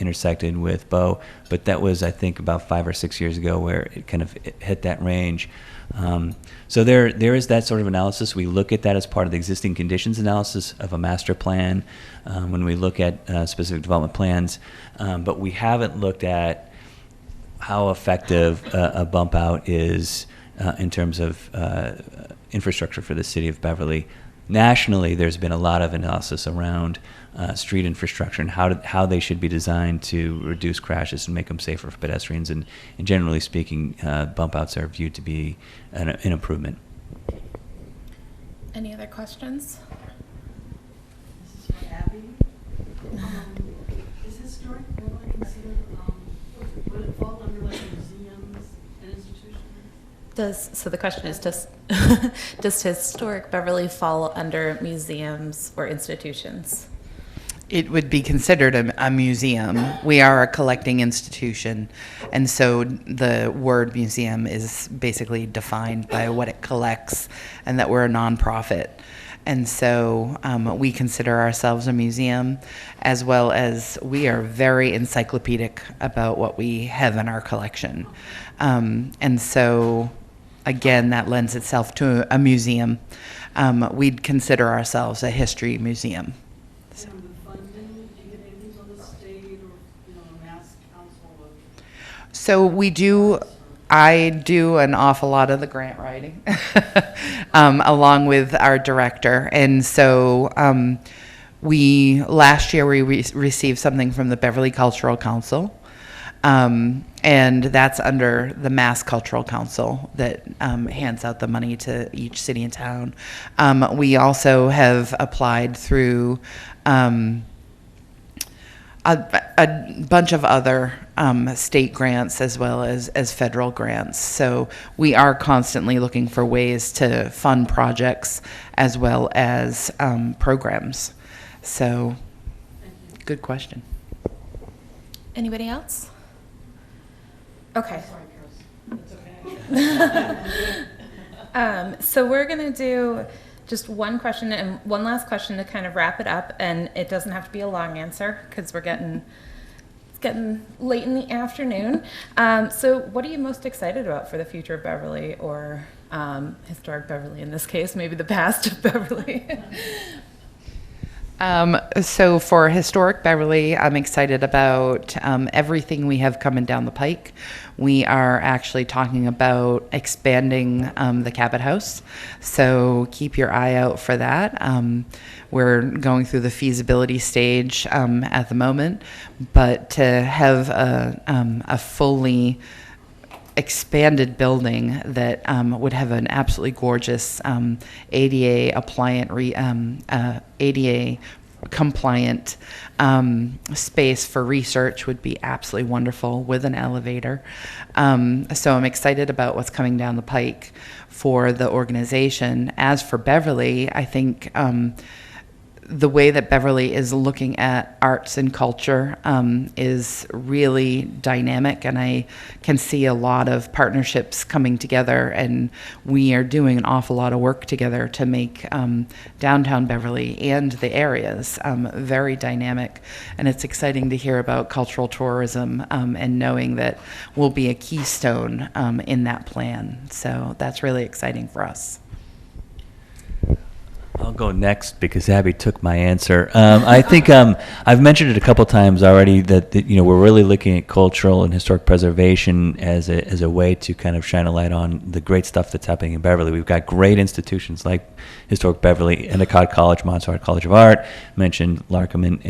intersected with Bow, but that was I think about 5 or 6 years ago where it kind of hit that range. So there is that sort of analysis. We look at that as part of the existing conditions analysis of a master plan when we look at specific development plans, but we haven't looked at how effective a bump out is in terms of infrastructure for the city of Beverly. Nationally, there's been a lot of analysis around street infrastructure and how they should be designed to reduce crashes and make them safer for pedestrians. And generally speaking, bump outs are viewed to be an improvement. Any other questions? This is for Abby. Is historic Beverly considered, would it fall under like museums and institutions? So the question is, does historic Beverly fall under museums or institutions? It would be considered a museum. We are a collecting institution, and so the word museum is basically defined by what it collects, and that we're a nonprofit. And so we consider ourselves a museum, as well as we are very encyclopedic about what we have in our collection. And so, again, that lends itself to a museum. We'd consider ourselves a history museum. So. And the funding, do you get anything from the state or, Mass Council of? So I do an awful lot of the grant writing, along with our director. And so last year we received something from the Beverly Cultural Council. And that's under the Mass Cultural Council that hands out the money to each city and town. We also have applied through a bunch of other state grants as well as federal grants. So we are constantly looking for ways to fund projects as well as programs. So, good question. Anybody else? Okay. Sorry, Kris. It's okay. So we're going to do just one question and one last question to kind of wrap it up, and it doesn't have to be a long answer because it's getting late in the afternoon. So what are you most excited about for the future of Beverly, or historic Beverly in this case, maybe the past of Beverly? So for historic Beverly, I'm excited about everything we have coming down the pike. We are actually talking about expanding the Cabot House, so keep your eye out for that. We're going through the feasibility stage at the moment, but to have a fully expanded building that would have an absolutely gorgeous ADA compliant space for research would be absolutely wonderful with an elevator. So I'm excited about what's coming down the pike for the organization. As for Beverly, I think the way that Beverly is looking at arts and culture is really dynamic, and I can see a lot of partnerships coming together, and we are doing an awful lot of work together to make downtown Beverly and the areas very dynamic. And it's exciting to hear about cultural tourism and knowing that we'll be a keystone in that plan. So that's really exciting for us. I'll go next because Abby took my answer. I think I've mentioned it a couple times already that we're really looking at cultural and historic preservation as a way to kind of shine a light on the great stuff that's happening in Beverly. We've got great institutions like Historic Beverly, Endicott College, Montserrat College of Art, mentioned Larkham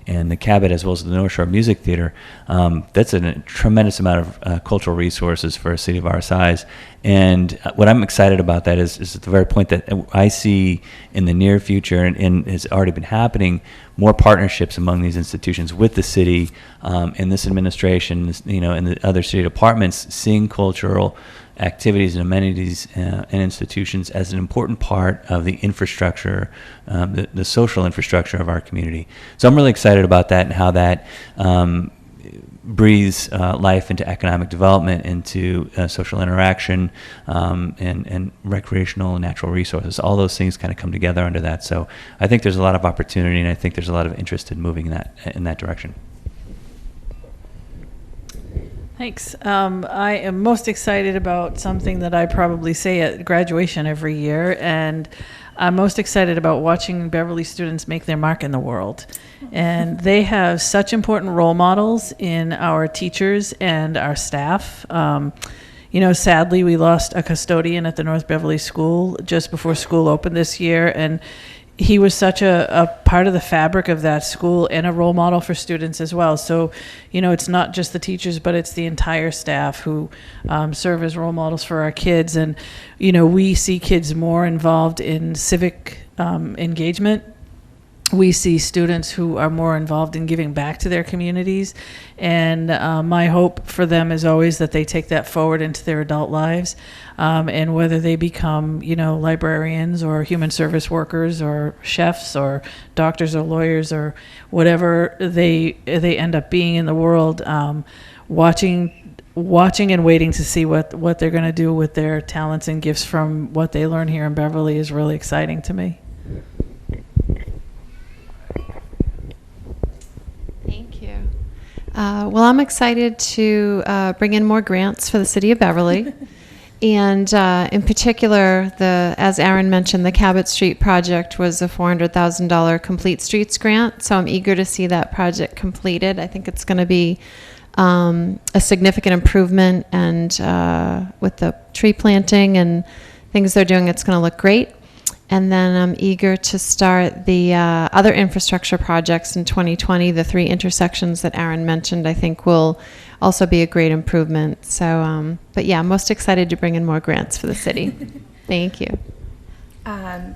and the Cabot, as well as the North Shore Music Theater. That's a tremendous amount of cultural resources for a city of our size. And what I'm excited about that is at the very point that I see in the near future, and has already been happening, more partnerships among these institutions with the city and this administration, and the other city departments, seeing cultural activities and amenities and institutions as an important part of the infrastructure, the social infrastructure of our community. So I'm really excited about that and how that breathes life into economic development, into social interaction, and recreational and natural resources. All those things kind of come together under that. So I think there's a lot of opportunity, and I think there's a lot of interest in moving in that direction. Thanks. I am most excited about something that I probably say at graduation every year, and I'm most excited about watching Beverly students make their mark in the world. And they have such important role models in our teachers and our staff. Sadly, we lost a custodian at the North Beverly School just before school opened this year, and he was such a part of the fabric of that school and a role model for students as well. So, it's not just the teachers, but it's the entire staff who serve as role models for our kids. And, we see kids more involved in civic engagement. We see students who are more involved in giving back to their communities. And my hope for them is always that they take that forward into their adult lives. And whether they become, librarians or human service workers or chefs or doctors or lawyers or whatever they end up being in the world, watching and waiting to see what they're going to do with their talents and gifts from what they learn here in Beverly is really exciting to me. Thank you. Well, I'm excited to bring in more grants for the city of Beverly. And in particular, as Aaron mentioned, the Cabot Street project was a $400,000 Complete Streets grant. So I'm eager to see that project completed. I think it's going to be a significant improvement, and with the tree planting and things they're doing, it's going to look great. And then I'm eager to start the other infrastructure projects in 2020. The 3 intersections that Aaron mentioned, I think, will also be a great improvement. So, but yeah, I'm most excited to bring in more grants for the city. Thank you.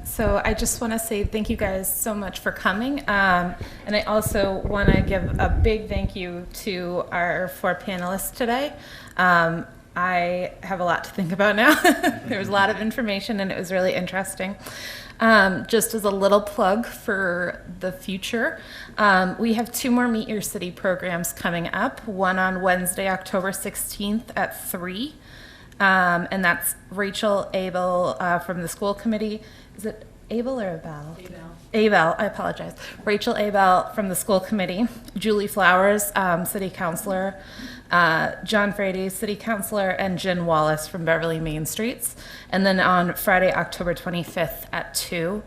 So I just want to say thank you guys so much for coming. And I also want to give a big thank you to our 4 panelists today. I have a lot to think about now. There was a lot of information, and it was really interesting. Just as a little plug for the future, we have 2 more Meet Your City programs coming up. One on Wednesday, October 16th at 3. And that's Rachel Abel from the school committee. Is it Abel or Abel? Abel, I apologize. Rachel Abel from the school committee. Julie Flowers, city councilor. John Frady, city councilor, and Jen Wallace from Beverly Main Streets. And then on Friday, October 25th at 2,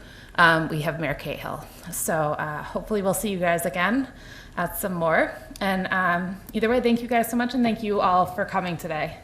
we have Mayor Cahill. So hopefully we'll see you guys again at some more. And either way, thank you guys so much, and thank you all for coming today.